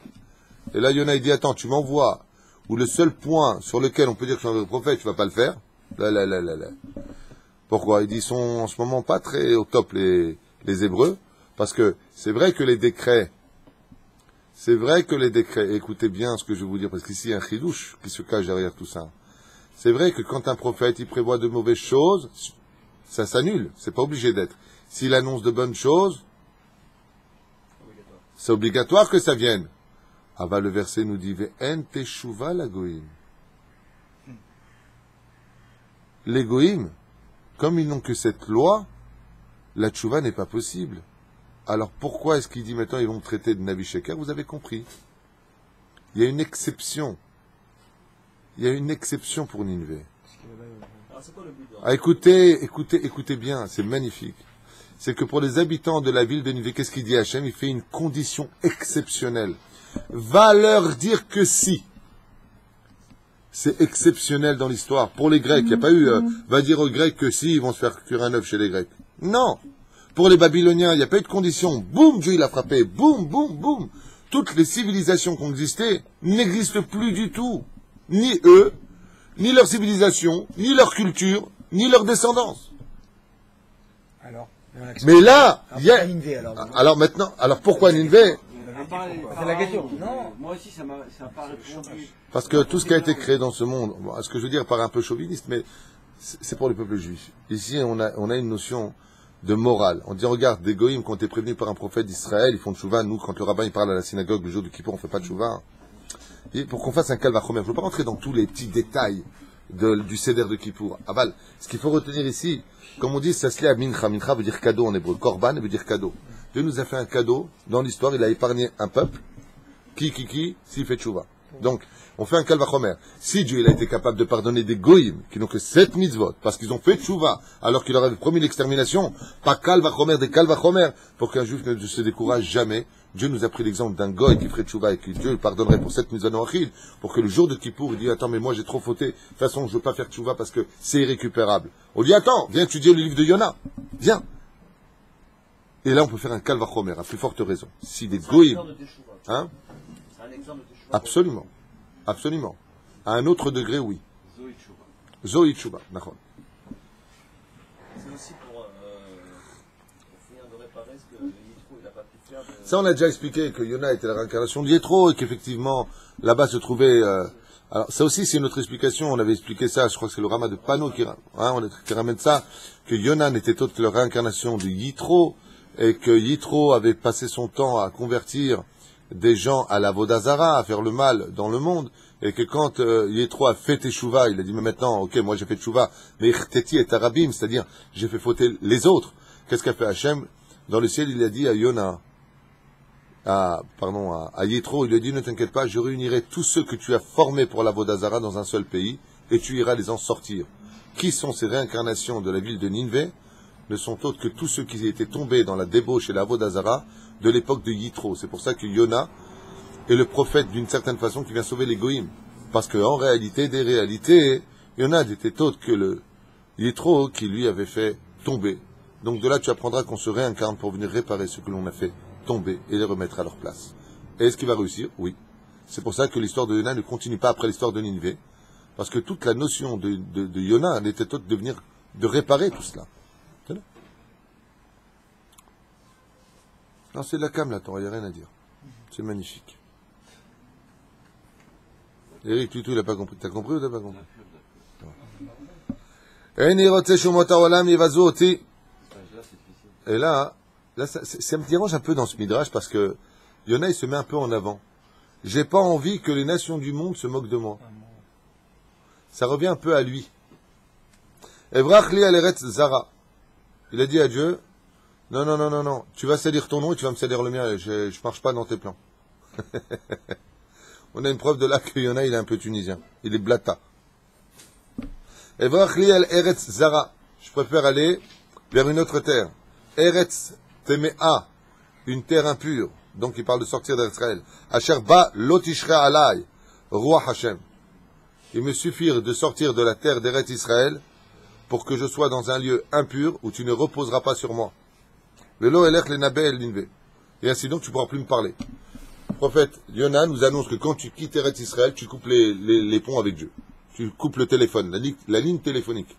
Et là, Yona, il dit, attends, tu m'envoies, ou le seul point sur lequel on peut dire que c'est un vrai prophète, tu vas pas le faire. Là. Pourquoi? Il dit, ils sont en ce moment pas très au top, les Hébreux, parce que c'est vrai que les décrets, écoutez bien ce que je vais vous dire, parce qu'ici, il y a un chidouche qui se cache derrière tout ça. C'est vrai que quand un prophète, il prévoit de mauvaises choses, ça s'annule, c'est pas obligé d'être. S'il annonce de bonnes choses, c'est obligatoire que ça vienne. Ah bah le verset nous dit, Ve'en teshuva la goïm. Les goïm, comme ils n'ont que cette loi, la tchouva n'est pas possible. Alors pourquoi est-ce qu'il dit maintenant ils vont traiter de Navi Sheker? Vous avez compris. Il y a une exception. Il y a une exception pour Ninvé. Ah, écoutez bien, c'est magnifique. C'est que pour les habitants de la ville de Ninvé, qu'est-ce qu'il dit Hachem? Il fait une condition exceptionnelle. Va leur dire que si. C'est exceptionnel dans l'histoire. Pour les Grecs, il n'y a pas eu, va dire aux Grecs que si, ils vont se faire cuire un œuf chez les Grecs. Non. Pour les Babyloniens, il n'y a pas eu de condition. Boum, Dieu il a frappé. Boum, boum, boum. Toutes les civilisations qui ont existé n'existent plus du tout. Ni eux, ni leur civilisation, ni leur culture, ni leur descendance.
Alors,
mais là, il y a...
alors
maintenant, pourquoi Ninvé?
C'est la question. Non.
Moi aussi, ça m'a pas répondu.
Parce que tout ce qui a été créé dans ce monde, ce que je veux dire paraît un peu chauviniste, mais c'est pour le peuple juif. Ici, on a une notion de morale. On dit, regarde, des goïms qui ont été prévenus par un prophète d'Israël, ils font tchouva. Nous, quand le rabbin il parle à la synagogue le jour du Kippour, on ne fait pas de tchouva. Et pour qu'on fasse un calvachomer, je ne veux pas rentrer dans tous les petits détails du Seder de Kippour. Aval, ce qu'il faut retenir ici, comme on dit, ça se lit à mincha. Mincha veut dire cadeau en hébreu. Korban veut dire cadeau. Dieu nous a fait un cadeau. Dans l'histoire, il a épargné un peuple. S'il fait tchouva. Donc, on fait un kalvachomer. Si Dieu il a été capable de pardonner des goïms qui n'ont que 7 mitzvot, parce qu'ils ont fait tchouva, alors qu'il leur avait promis l'extermination, pas kalvachomer, des kalvachomer, pour qu'un juif ne se décourage jamais. Dieu nous a pris l'exemple d'un goï qui ferait tchouva et que Dieu le pardonnerait pour 7 mitzvot noachid, pour que le jour de Kippour, il dit, attends, mais moi j'ai trop fauté, de toute façon je veux pas faire tchouva parce que c'est irrécupérable. On dit, attends, viens étudier le livre de Yona. Viens. Et là, on peut faire un kalvachomer, à plus forte raison. Si des goïms, hein? Absolument. Absolument. À un autre degré, oui. Zoï Tchouba, d'accord.
C'est aussi pour finir de réparer ce que Yitro n'a pas pu faire.
Ça, on a déjà expliqué que Yona était la réincarnation de Yitro et qu'effectivement, là-bas se trouvait... alors, ça aussi, c'est une autre explication. On avait expliqué ça, je crois que c'est le Rama de Pano qui ramène ça, que Yona n'était autre que la réincarnation de Yitro et que Yitro avait passé son temps à convertir des gens à la Vodazara, à faire le mal dans le monde, et que quand Yitro a fait Teshuvah, il a dit, mais maintenant, ok, moi j'ai fait Teshuvah, mais Irteti et Arabim, c'est-à-dire, j'ai fait fauter les autres. Qu'est-ce qu'a fait Hachem? Dans le ciel, il a dit à Yona, à Yitro, il lui a dit, ne t'inquiète pas, je réunirai tous ceux que tu as formés pour la Vodazara dans un seul pays, et tu iras les en sortir. Qui sont ces réincarnations de la ville de Ninvé? Ne sont autres que tous ceux qui étaient tombés dans la débauche et la Vodazara de l'époque de Yitro. C'est pour ça que Yona est le prophète d'une certaine façon qui vient sauver les goïms. Parce qu'en réalité, des réalités, Yona n'était autre que le Yitro qui lui avait fait tomber. Donc de là, tu apprendras qu'on se réincarne pour venir réparer ce que l'on a fait tomber et les remettre à leur place. Et est-ce qu'il va réussir? Oui. C'est pour ça que l'histoire de Yona ne continue pas après l'histoire de Ninvé. Parce que toute la notion de Yona n'était autre de réparer tout cela. Non, c'est de la cam là, il n'y a rien à dire. C'est magnifique. Eric, tu il n'a pas compris. T'as compris ou t'as pas compris? Eni rotze shumot haolam yivazu oti. Et là, ça me dérange un peu dans ce midrash parce que Yona il se met un peu en avant. J'ai pas envie que les nations du monde se moquent de moi. Ça revient un peu à lui. Evrach li al eretz zara. Il a dit à Dieu, non, tu vas salir ton nom et tu vas me salir le mien, je marche pas dans tes plans. On a une preuve de là que Yona il est un peu tunisien. Il est blata. Evrach li al eretz zara. Je préfère aller vers une autre terre. Eretz temea, une terre impure. Donc il parle de sortir d'Israël. Asher ba lotishra alay, roi Hashem. Il me suffit de sortir de la terre d'Eretz Israël pour que je sois dans un lieu impur où tu ne reposeras pas sur moi. Velo elech le nabe el ninve. Et ainsi donc tu ne pourras plus me parler. Le prophète Yona nous annonce que quand tu quittes Eretz Israël, tu coupes les ponts avec Dieu. Tu coupes le téléphone, la ligne téléphonique.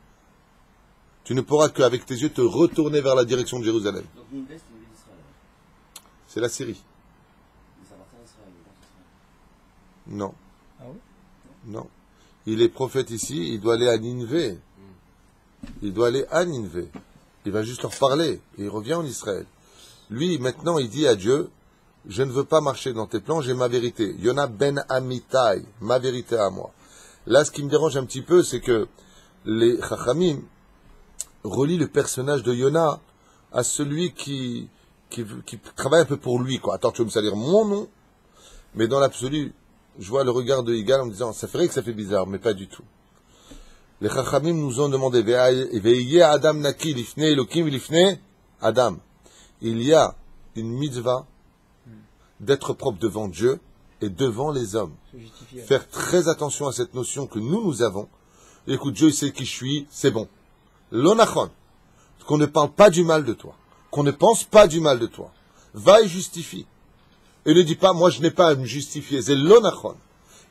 Tu ne pourras qu'avec tes yeux te retourner vers la direction de Jérusalem.
Donc Nineveh, c'est une ville d'Israël.
C'est la Syrie.
Mais ça appartient à Israël.
Non.
Ah oui?
Non. Il est prophète ici, il doit aller à Nineveh. Il doit aller à Nineveh. Il va juste leur parler. Et il revient en Israël. Lui, maintenant, il dit à Dieu, je ne veux pas marcher dans tes plans, j'ai ma vérité. Yona ben Amitai, ma vérité à moi. Là, ce qui me dérange un petit peu, c'est que les Chachamim relient le personnage de Yona à celui qui travaille un peu pour lui, quoi. Attends, tu veux me salir mon nom? Mais dans l'absolu, je vois le regard de Yigal en me disant, ça ferait que ça fait bizarre, mais pas du tout. Les Chachamim nous ont demandé, Ve'yeh Adam naki lifne Elokim lifne Adam. Il y a une mitzvah d'être propre devant Dieu et devant les hommes. Faire très attention à cette notion que nous avons. Écoute, Dieu sait qui je suis, c'est bon. L'onachon. Qu'on ne parle pas du mal de toi. Qu'on ne pense pas du mal de toi. Va et justifie. Et ne dis pas, moi je n'ai pas à me justifier. C'est l'onachon.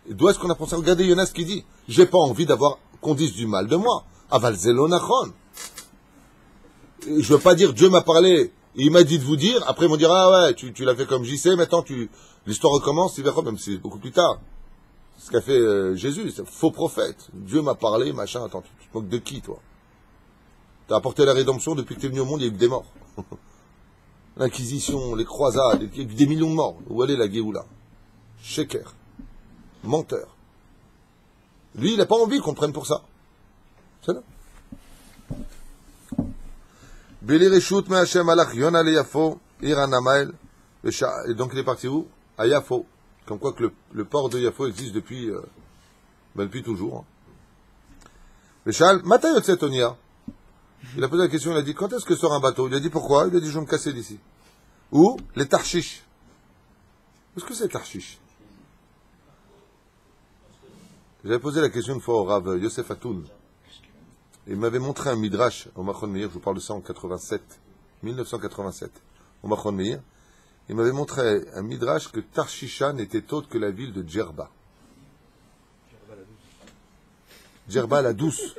D'où est-ce qu'on a pensé? Regardez Yonas qui dit, j'ai pas envie d'avoir qu'on dise du mal de moi. Aval c'est l'onachon. Je veux pas dire, Dieu m'a parlé, il m'a dit de vous dire, après ils vont dire, ah ouais, tu l'as fait comme j'y sais, maintenant l'histoire recommence, il verra, même si c'est beaucoup plus tard. Ce qu'a fait Jésus, c'est un faux prophète. Dieu m'a parlé, machin, attends, tu te moques de qui, toi? T'as apporté la rédemption, depuis que t'es venu au monde, il y a eu des morts. L'Inquisition, les croisades, il y a eu des millions de morts. Où est la Géoula? Sheker. Menteur. Lui, il n'a pas envie qu'on prenne pour ça. C'est là. Beli Reshut me Hashem alach Yona le Yafo, Iran Amael, et donc il est parti où? À Yafo. Comme quoi que le port de Yafo existe depuis toujours. Veshal, Mata Yotset Onia. Il a posé la question, il a dit, quand est-ce que sort un bateau? Il a dit, pourquoi? Il a dit, je vais me casser d'ici. Où? Les Tarshish. Qu'est-ce que c'est Tarshish? J'avais posé la question une fois au Rav Yosef Atoun. Il m'avait montré un midrash au Machon Meir, je vous parle de ça en 1987, au Machon Meir. Il m'avait montré un midrash que Tarshisha n'était autre que la ville de Djerba. Djerba la douce.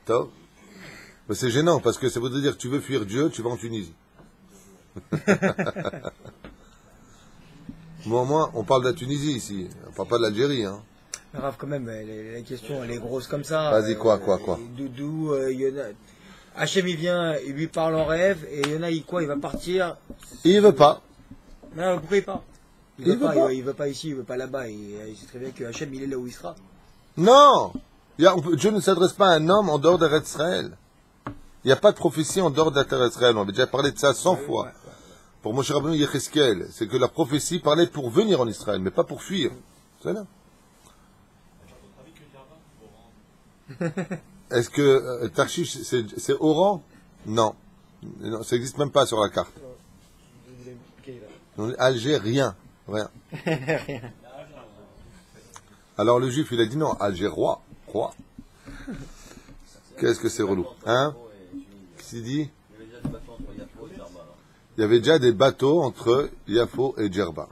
Top. Mais c'est gênant parce que ça veut dire que tu veux fuir Dieu, tu vas en Tunisie. Bon, moi, on parle de la Tunisie ici, on parle pas de l'Algérie, hein.
Grave quand même, la question elle est grosse comme ça.
Vas-y, quoi.
D'où Yona. Hachem il vient, il lui parle en rêve, et Yona il va partir.
Il veut pas.
Non, pourquoi il part? Il veut pas ici, il veut pas là-bas, il sait très bien que Hachem il est là où il sera.
Non! Dieu ne s'adresse pas à un homme en dehors d'Eretz Israël. Il n'y a pas de prophétie en dehors d'Eretz Israël. On avait déjà parlé de ça 100 fois. Pour Moshe Rabbeinu Yecheskel, c'est que la prophétie parlait pour venir en Israël, mais pas pour fuir. C'est là. Est-ce que Tarshish, c'est Oran? Non. Non, ça n'existe même pas sur la carte. Alger, rien. Alors le juif, il a dit non, Alger, roi. Qu'est-ce que c'est relou? Hein? Qu'est-ce qu'il dit? Il y avait déjà des bateaux entre Yafo et Djerba.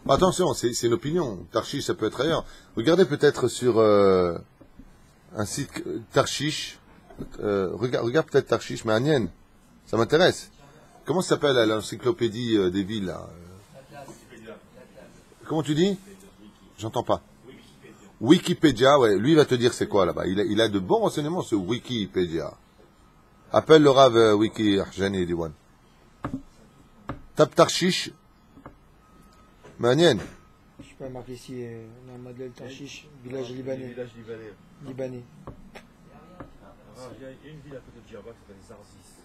Attention, c'est une opinion. Tarshish, ça peut être ailleurs. Regardez peut-être sur un site Tarshish. Regarde peut-être Tarshish, mais Agnen. Ça m'intéresse. Comment ça s'appelle l'encyclopédie des villes là? Comment tu dis? J'entends pas. Wikipédia, ouais. Lui, il va te dire c'est quoi là-bas. Il a de bons renseignements, ce Wikipédia. Appelle le Rav Wiki Arjani Diwan. Tape Tarshish. Manienne.
Je sais pas, marqué ici, dans Madeleine Tarshish, village libanais.
Village libanais.
Libanais.
Il y a une ville à côté de Djerba qui s'appelle Zarzis.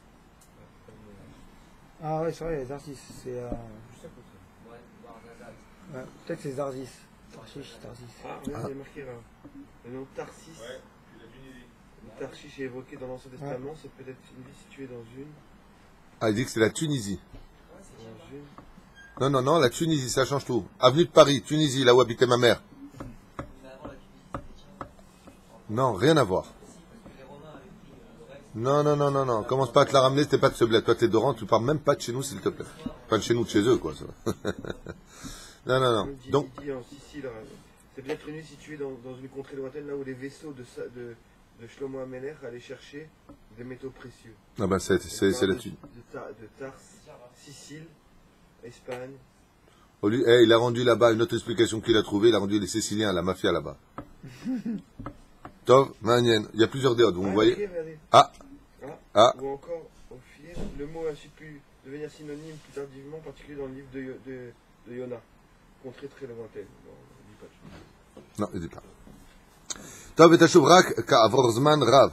Ah ouais, c'est vrai, Zarzis. C'est.
Juste à côté.
Ouais, peut-être c'est Zarzis. Tarshish, Zarzis.
Ah, regarde, il est marqué là. Le nom Tarsis. Tarshish est évoqué dans l'Ancien Testament, c'est peut-être une ville située dans une.
Ah, il dit que c'est la Tunisie.
Dans une.
Non, la Tunisie, ça change tout. Avenue de Paris, Tunisie, là où habitait ma mère. Non, rien à voir. Non. Commence pas à te la ramener, t'es pas de ce bled. Toi, t'es d'Oran, tu parles même pas de chez nous, s'il te plaît. Pas de chez nous, de chez eux, quoi. Ça. Non. Donc,
Il dit en Sicile, c'est peut-être une ville située dans une contrée lointaine, là où les vaisseaux de Shlomo Amelech allaient chercher des métaux précieux.
ah ben, c'est la Tunisie.
De Tars, Sicile, Espagne.
Il a rendu là-bas une autre explication qu'il a trouvée. Il a rendu les Siciliens à la mafia là-bas. Tov, Manienne. Il y a plusieurs déodes, vous voyez.
Regardez.
Ah.
Ou encore, au fil, le mot a ensuite pu devenir synonyme plus tardivement, en particulier dans le livre de Yona. Contrée très lointaine.
Non, il dit pas. Tov et Tashuvrak ka'avorzman rav.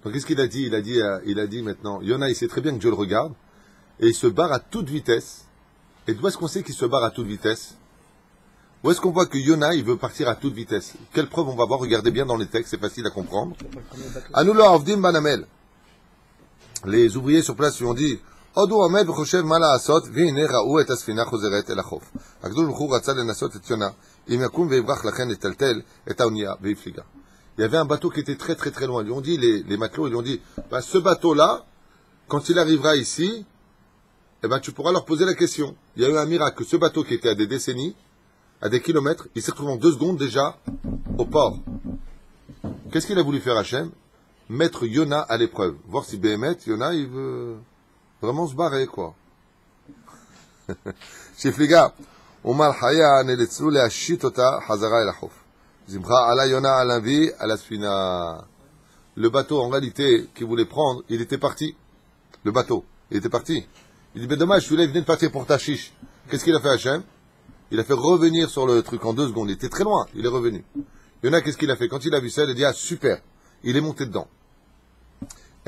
Donc qu'est-ce qu'il a dit? Il a dit maintenant, Yona, il sait très bien que Dieu le regarde, et il se barre à toute vitesse. Et d'où est-ce qu'on sait qu'il se barre à toute vitesse? Où est-ce qu'on voit que Yona, il veut partir à toute vitesse? Quelle preuve on va voir? Regardez bien dans les textes, c'est facile à comprendre. Anoulo avdim banamel. Les ouvriers sur place lui ont dit, Odu Ahmed v'choshev ma la'asot, v'hine ra'u et asfina chozeret el ha'chof. Akadosh Baruch Hu ratza lenasot et Yona, im yakum ve'yivrach lachen etaltel et ha'onia ve'yifliga. Il y avait un bateau qui était très très très loin. Ils lui ont dit, les matelots, ils lui ont dit, bah, ce bateau-là, quand il arrivera ici, eh ben, tu pourras leur poser la question. Il y a eu un miracle, que ce bateau qui était à des décennies, à des kilomètres, il s'est retrouvé en 2 secondes déjà au port. Qu'est-ce qu'il a voulu faire Hachem? Mettre Yona à l'épreuve. Voir si Béhémet, Yona, il veut vraiment se barrer, quoi. Shifliga, Omar Haya neletzu leashit ota hazara el achof. Zimcha ala Yona alavi ala sfina. Le bateau, en réalité, qu'il voulait prendre, il était parti. Le bateau, il était parti. Il dit, mais dommage, celui-là, il venait de partir pour Tachish. Qu'est-ce qu'il a fait Hachem? Il a fait revenir sur le truc en 2 secondes. Il était très loin, il est revenu. Yona, qu'est-ce qu'il a fait? Quand il a vu ça, il a dit, ah, super. Il est monté dedans.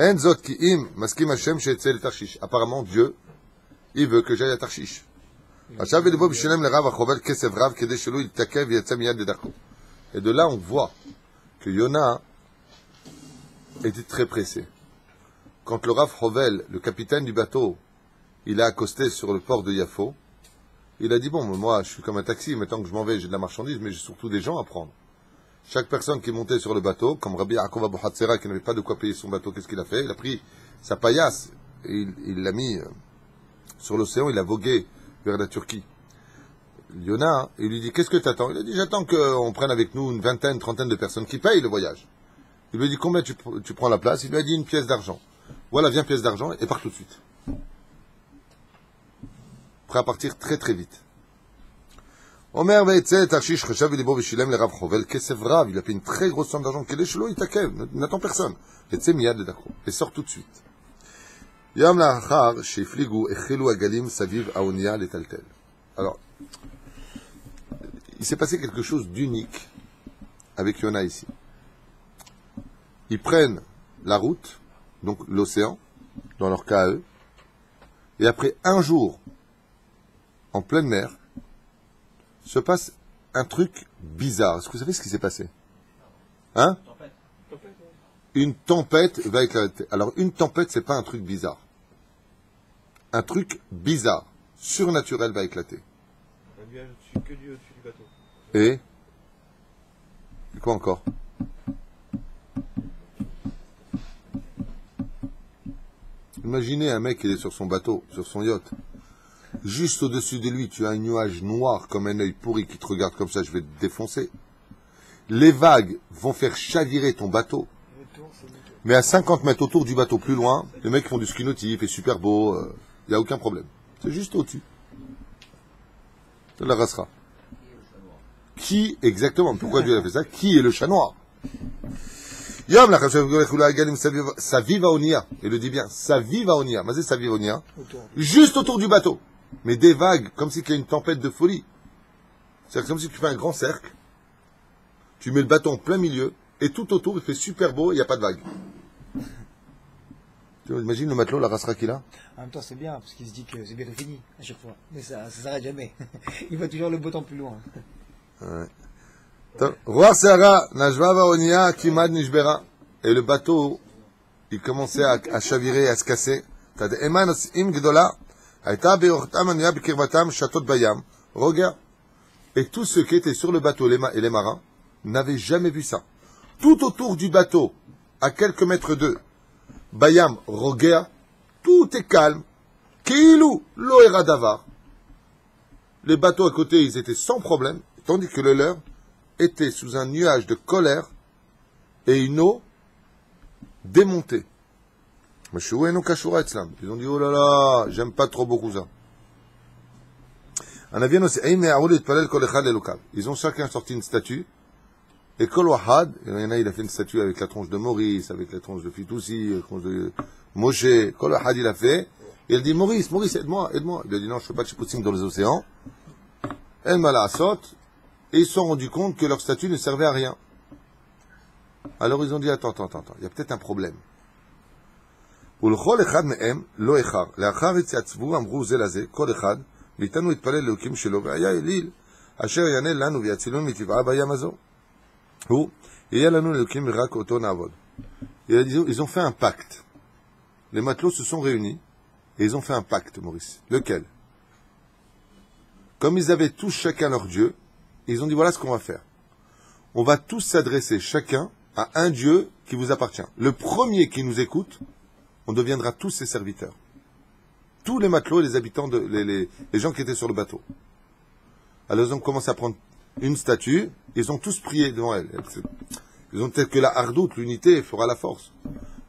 Enzot ki im maskim Hashem she'etzel Tarshish. Apparemment, Dieu, il veut que j'aille à Tarshish. Et de là, on voit que Yona était très pressé. Quand le Rav Hovel, le capitaine du bateau, il a accosté sur le port de Yafo, il a dit, bon, moi, je suis comme un taxi, maintenant que je m'en vais, j'ai de la marchandise, mais j'ai surtout des gens à prendre. Chaque personne qui montait sur le bateau, comme Rabbi Yaakov Abu Hatzera, qui n'avait pas de quoi payer son bateau, qu'est-ce qu'il a fait? Il a pris sa paillasse, et il l'a mis sur l'océan, il a vogué vers la Turquie. Yona, il lui dit, qu'est-ce que tu attends? Il a dit, j'attends qu'on prenne avec nous une vingtaine, trentaine de personnes qui payent le voyage. Il lui a dit, combien tu prends la place? Il lui a dit, 1 pièce d'argent. Voilà, viens, pièce d'argent, et part tout de suite. Prêt à partir très très vite. Omer ve'etze Tarshish cheshav v'libo v'shilem le Rav Chovel kesef rav. Il a payé une très grosse somme d'argent. Kele shelo itakev. N'attend personne. Etze miyad ledakro. Et sort tout de suite. Yom la'achar sheifligu echelu agalim saviv aonia letaltel. Alors, il s'est passé quelque chose d'unique avec Yona ici. Ils prennent la route, donc l'océan, dans leur cas à eux, et après 1 jour en pleine mer, se passe un truc bizarre. Est-ce que vous savez ce qui s'est passé? Hein? Une tempête va éclater. Alors, une tempête, c'est pas un truc bizarre. Un truc bizarre, surnaturel va éclater.
Un nuage au-dessus, que Dieu au-dessus du bateau.
Et quoi encore? Imaginez un mec qui est sur son bateau, sur son yacht. Juste au-dessus de lui, tu as un nuage noir comme un œil pourri qui te regarde comme ça, je vais te défoncer. Les vagues vont faire chavirer ton bateau. Mais à 50 mètres autour du bateau plus loin, les mecs font du ski nautique, il fait super beau, il n'y a aucun problème. C'est juste au-dessus. C'est la rassera. Qui, exactement, pourquoi Dieu a fait ça? Qui est le chat noir? Yom la Saviva Onia. Il le dit bien. Saviva Onia. Mais c'est Saviva Onia. Juste autour du bateau. Mais des vagues, comme si il y a une tempête de folie. C'est comme si tu fais un grand cercle. Tu mets le bateau en plein milieu. Et tout autour, il fait super beau, il n'y a pas de vagues. Tu imagines le matelot, la rassera qu'il a?
En même temps, c'est bien, parce qu'il se dit que c'est bientôt fini, à chaque fois. Mais ça s'arrête jamais. Il va toujours le beau temps plus loin.
Ouais. Roi Sarah, Najva Vaonia, Kimad Nishbera. Et le bateau, il commençait à chavirer, à se casser. T'as Eman Im Gdola, Aïta Beortam Ania Bikirvatam, Château de Bayam. Regarde. Et tous ceux qui étaient sur le bateau, et les marins, n'avaient jamais vu ça. Tout autour du bateau, à quelques mètres d'eux, Bayam, Rogea, tout est calme. Kiilou, Loera Davar. Les bateaux à côté, ils étaient sans problème, tandis que le leur était sous un nuage de colère et une eau démontée. Ils ont dit, oh là là, j'aime pas trop beaucoup ça. Ils ont chacun sorti une statue. Et Kol Wahad, il y en a, il a fait une statue avec la tronche de Maurice, avec la tronche de Fitoussi, la tronche de Moshe. Kol Wahad, il a fait. Et il dit, Maurice, aide-moi. Il a dit, non, je ne fais pas de chipoutsim dans les océans. El Malasot. Et ils se sont rendus compte que leur statue ne servait à rien. Alors ils ont dit, attends, il y a peut-être un problème. ולכל אחד מהם לא איחר. לאחר התייצבו אמרו זה לזה, כל אחד, ואיתנו התפלל לאלוקים שלו, והיה אליל, אשר יענה לנו ויצילנו מטבעה בים הזו. הוא, יהיה לנו לאלוקים רק אותו נעבוד. Ils ont fait un pacte. Les matelots se sont réunis, et ils ont fait un pacte, Maurice. Lequel? Comme ils avaient tous chacun leur Dieu, ils ont dit, voilà ce qu'on va faire. On va tous s'adresser chacun à un Dieu qui vous appartient. Le premier qui nous écoute, on deviendra tous ses serviteurs. Tous les matelots et les habitants, les gens qui étaient sur le bateau. Alors ils ont commencé à prendre une statue, ils ont tous prié devant elle. Ils ont peut-être que la hardoute, l'unité, fera la force.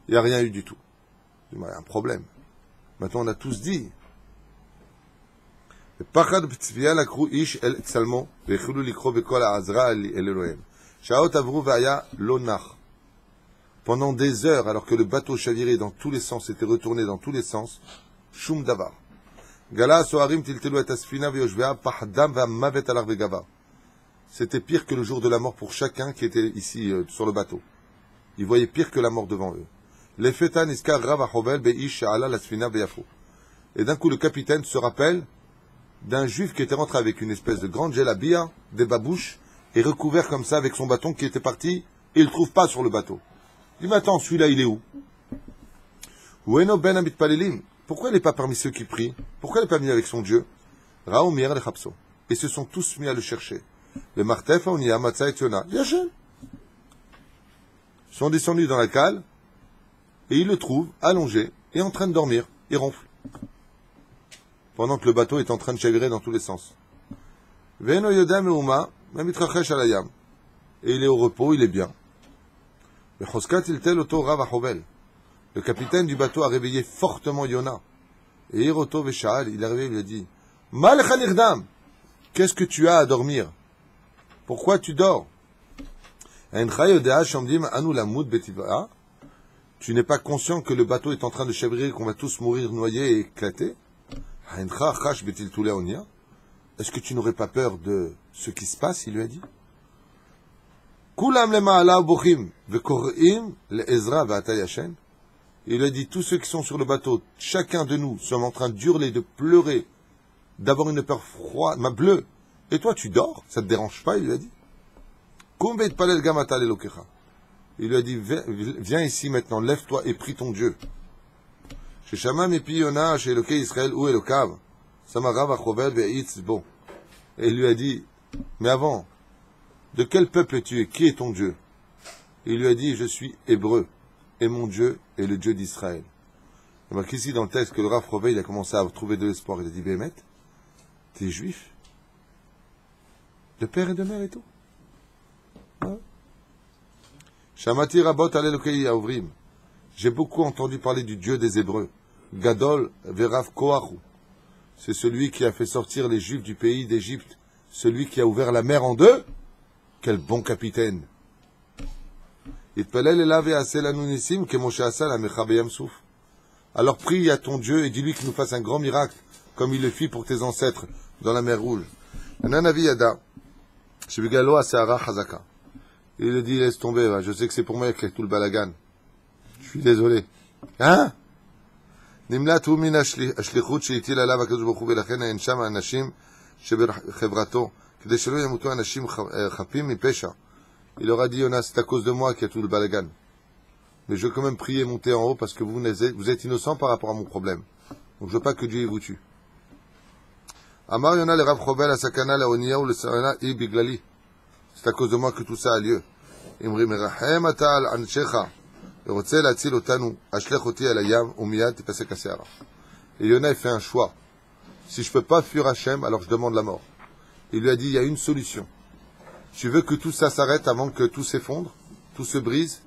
Il n'y a rien eu du tout. Il y a un problème. Maintenant on a tous dit. Pendant des heures, alors que le bateau chavirait dans tous les sens, était retourné dans tous les sens, Shum Davar. C'était pire que le jour de la mort pour chacun qui était ici sur le bateau. Ils voyaient pire que la mort devant eux. Et d'un coup, le capitaine se rappelle d'un juif qui était rentré avec une espèce de grande gelabia, des babouches, et recouvert comme ça avec son bâton qui était parti, et il ne le trouve pas sur le bateau. Il dit, mais attends, celui-là, il est où? Pourquoi il n'est pas parmi ceux qui prient? Pourquoi il n'est pas venu avec son Dieu? Et se sont tous mis à le chercher. Les Martef, Onia, Matza et Yona. Ils sont descendus dans la cale, et ils le trouvent allongé, et en train de dormir. Il ronfle. Pendant que le bateau est en train de chavirer dans tous les sens. Et il est au repos, il est bien. Le capitaine du bateau a réveillé fortement Yona. Et Hiroto Veshal, il est arrivé, il lui a dit, qu'est-ce que tu as à dormir? Pourquoi tu dors? Tu n'es pas conscient que le bateau est en train de chavirer, qu'on va tous mourir noyés et éclater? Est-ce que tu n'aurais pas peur de ce qui se passe? Il lui a dit. Il a dit, tous ceux qui sont sur le bateau, chacun de nous sommes en train d'hurler, de pleurer, d'avoir une peur froide, bleue. Et toi, tu dors? Ça ne te dérange pas? Il lui a dit. Il lui a dit, viens ici maintenant, lève-toi et prie ton Dieu. Et il lui a dit, mais avant, de quel peuple es-tu et qui est ton Dieu? Et il lui a dit, je suis hébreu, et mon Dieu est le Dieu d'Israël. Il marque ici dans le texte que le Rav Rové, il a commencé à trouver de l'espoir. Il a dit, Bémet, t'es juif? De père et de mère et tout? Shamati Rabot Alelokei Avrim. J'ai beaucoup entendu parler du Dieu des Hébreux. Gadol Verav Koahu. C'est celui qui a fait sortir les Juifs du pays d'Égypte celui qui a ouvert la mer en deux, quel bon capitaine. Alors prie à ton Dieu et dis-lui qu'il nous fasse un grand miracle, comme il le fit pour tes ancêtres dans la mer Rouge. Il le dit, laisse tomber, je sais que c'est pour moi qu'il y a tout le balagan. Je suis désolé. Hein? נמלטו מן השליחות שהטיל עליו הקדוש ברוך הוא ולכן אין שם אנשים שבחברתו כדי שלא ימותו אנשים חפים מפשע. Il aura dit Yona, c'est à cause de moi qu'il y a tout le balagan. Mais je veux quand même prier monter en haut parce que vous êtes innocent par rapport à mon problème. Donc je veux pas que Dieu vous tue. Amar Yona le Rav Chovel à Sakana la Onia ou le Sarana I Biglali. C'est à cause de moi que tout ça a lieu. Imri merachem ata al anshecha. Et Yona fait un choix. Si je ne peux pas fuir Hachem, alors je demande la mort. Il lui a dit, il y a une solution. Tu veux que tout ça s'arrête avant que tout s'effondre, tout se brise?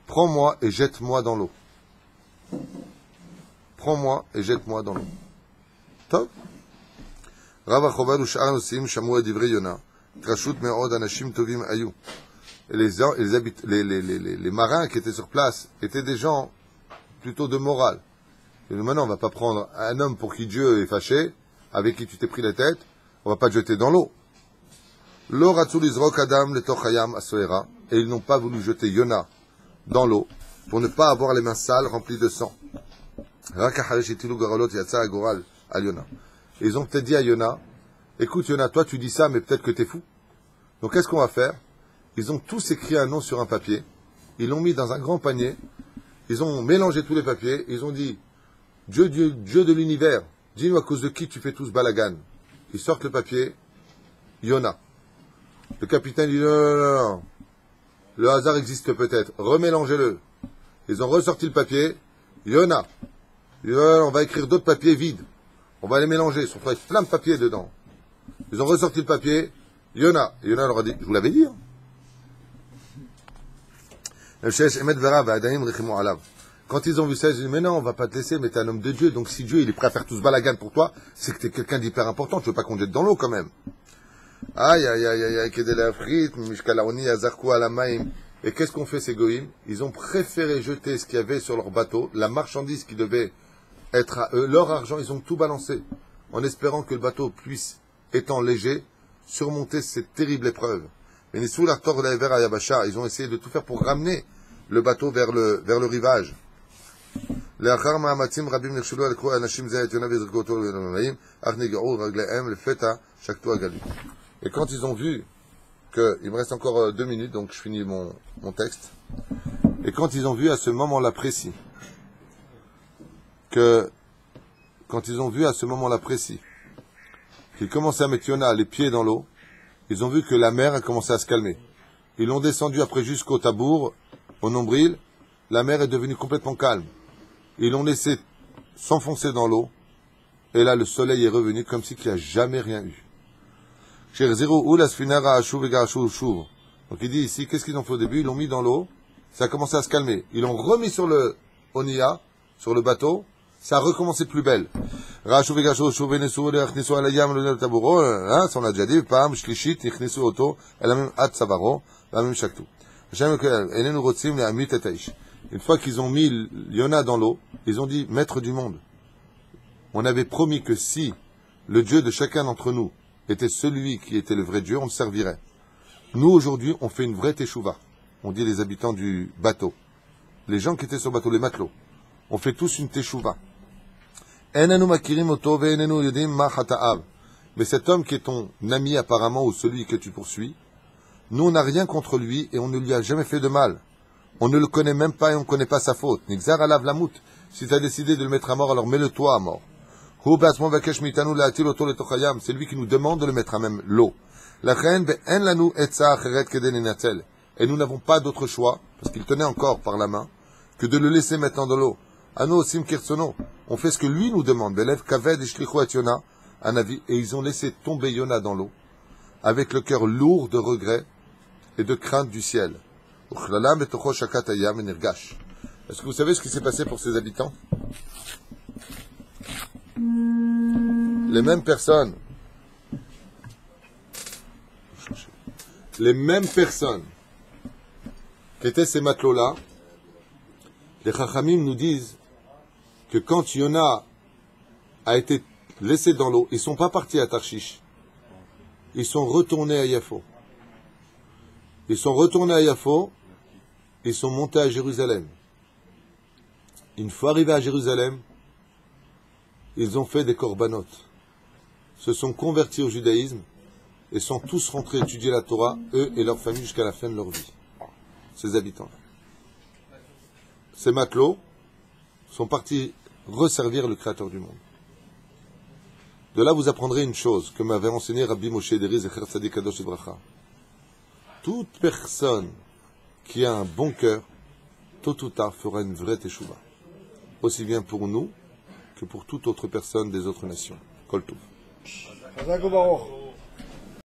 Prends-moi et jette-moi dans l'eau. Prends-moi et jette-moi dans l'eau. Top. Rav Achovel ou Sha'ar Nosim shamu adivri Yona. Trashut me'od anashim tovim ayu. Et les marins qui étaient sur place étaient des gens plutôt de morale. Et maintenant, on ne va pas prendre un homme pour qui Dieu est fâché, avec qui tu t'es pris la tête, on ne va pas te jeter dans l'eau. Et ils n'ont pas voulu jeter Yona dans l'eau pour ne pas avoir les mains sales remplies de sang. Ils ont peut-être dit à Yona, écoute Yona, toi tu dis ça, mais peut-être que tu es fou. Donc qu'est-ce qu'on va faire? Ils ont tous écrit un nom sur un papier, ils l'ont mis dans un grand panier, ils ont mélangé tous les papiers, ils ont dit, Dieu de l'univers, dis-nous à cause de qui tu fais tout ce balagan. Ils sortent le papier, Yona. Le capitaine dit, non, le hasard existe peut-être, remélangez-le. Ils ont ressorti le papier, Yona. On va écrire d'autres papiers vides, on va les mélanger, ils sont plein de papiers dedans. Ils ont ressorti le papier, Yona. Et Yona leur a dit, je vous l'avais dit, hein. Quand ils ont vu ça, ils ont dit, mais non, on va pas te laisser, mais t'es un homme de Dieu, donc si Dieu il est prêt à faire tout ce balagan pour toi, c'est que t'es quelqu'un d'hyper important, tu veux pas qu'on te jette dans l'eau quand même. Aïe, aïe, aïe, aïe, et qu'est-ce qu'on fait ces goïms? Ils ont préféré jeter ce qu'il y avait sur leur bateau, la marchandise qui devait être à eux, leur argent, ils ont tout balancé, en espérant que le bateau puisse, étant léger, surmonter cette terrible épreuve. Ils ont essayé de tout faire pour ramener le bateau vers le rivage. Et quand ils ont vu que, il me reste encore 2 minutes, donc je finis mon texte. Et quand ils ont vu à ce moment-là précis, qu'ils commençaient à mettre Yona les pieds dans l'eau, ils ont vu que la mer a commencé à se calmer. Ils l'ont descendu après jusqu'au tabour, au nombril. La mer est devenue complètement calme. Ils l'ont laissé s'enfoncer dans l'eau. Et là, le soleil est revenu comme si il n'y a jamais rien eu. Donc il dit ici, qu'est-ce qu'ils ont fait au début? Ils l'ont mis dans l'eau. Ça a commencé à se calmer. Ils l'ont remis sur le Onia, sur le bateau. Ça a recommencé plus belle. Ça on a déjà dit, une fois qu'ils ont mis Yona dans l'eau, ils ont dit, maître du monde, on avait promis que si le Dieu de chacun d'entre nous était celui qui était le vrai Dieu, on le servirait. Nous, aujourd'hui, on fait une vraie teshuva. On dit les habitants du bateau. Les gens qui étaient sur le bateau, les matelots. On fait tous une teshuva. Mais cet homme qui est ton ami apparemment, ou celui que tu poursuis, nous on n'a rien contre lui et on ne lui a jamais fait de mal. On ne le connaît même pas et on ne connaît pas sa faute. Nixar alav lamut. Si tu as décidé de le mettre à mort, alors mets-le toi à mort. C'est lui qui nous demande de le mettre à même l'eau. Et nous n'avons pas d'autre choix, parce qu'il tenait encore par la main, que de le laisser maintenant dans l'eau. On fait ce que lui nous demande. Et ils ont laissé tomber Yona dans l'eau, avec le cœur lourd de regret et de crainte du ciel. Est-ce que vous savez ce qui s'est passé pour ces habitants? Les mêmes personnes les mêmes personnes qui étaient ces matelots-là, les Chachamim nous disent que quand Yona a été laissé dans l'eau, ils ne sont pas partis à Tarshish. Ils sont retournés à Yafo. Ils sont retournés à Yafo, ils sont montés à Jérusalem. Une fois arrivés à Jérusalem, ils ont fait des korbanot, se sont convertis au judaïsme et sont tous rentrés étudier la Torah, eux et leur famille, jusqu'à la fin de leur vie. Ces habitants. Ces matelots sont partis resservir le Créateur du monde. De là, vous apprendrez une chose que m'avait enseigné Rabbi Moshe Deri Zecher Tzadik Kadosh Livracha. Toute personne qui a un bon cœur, tôt ou tard, fera une vraie teshuva. Aussi bien pour nous que pour toute autre personne des autres nations. Kol Tov.
Chazak Baruch.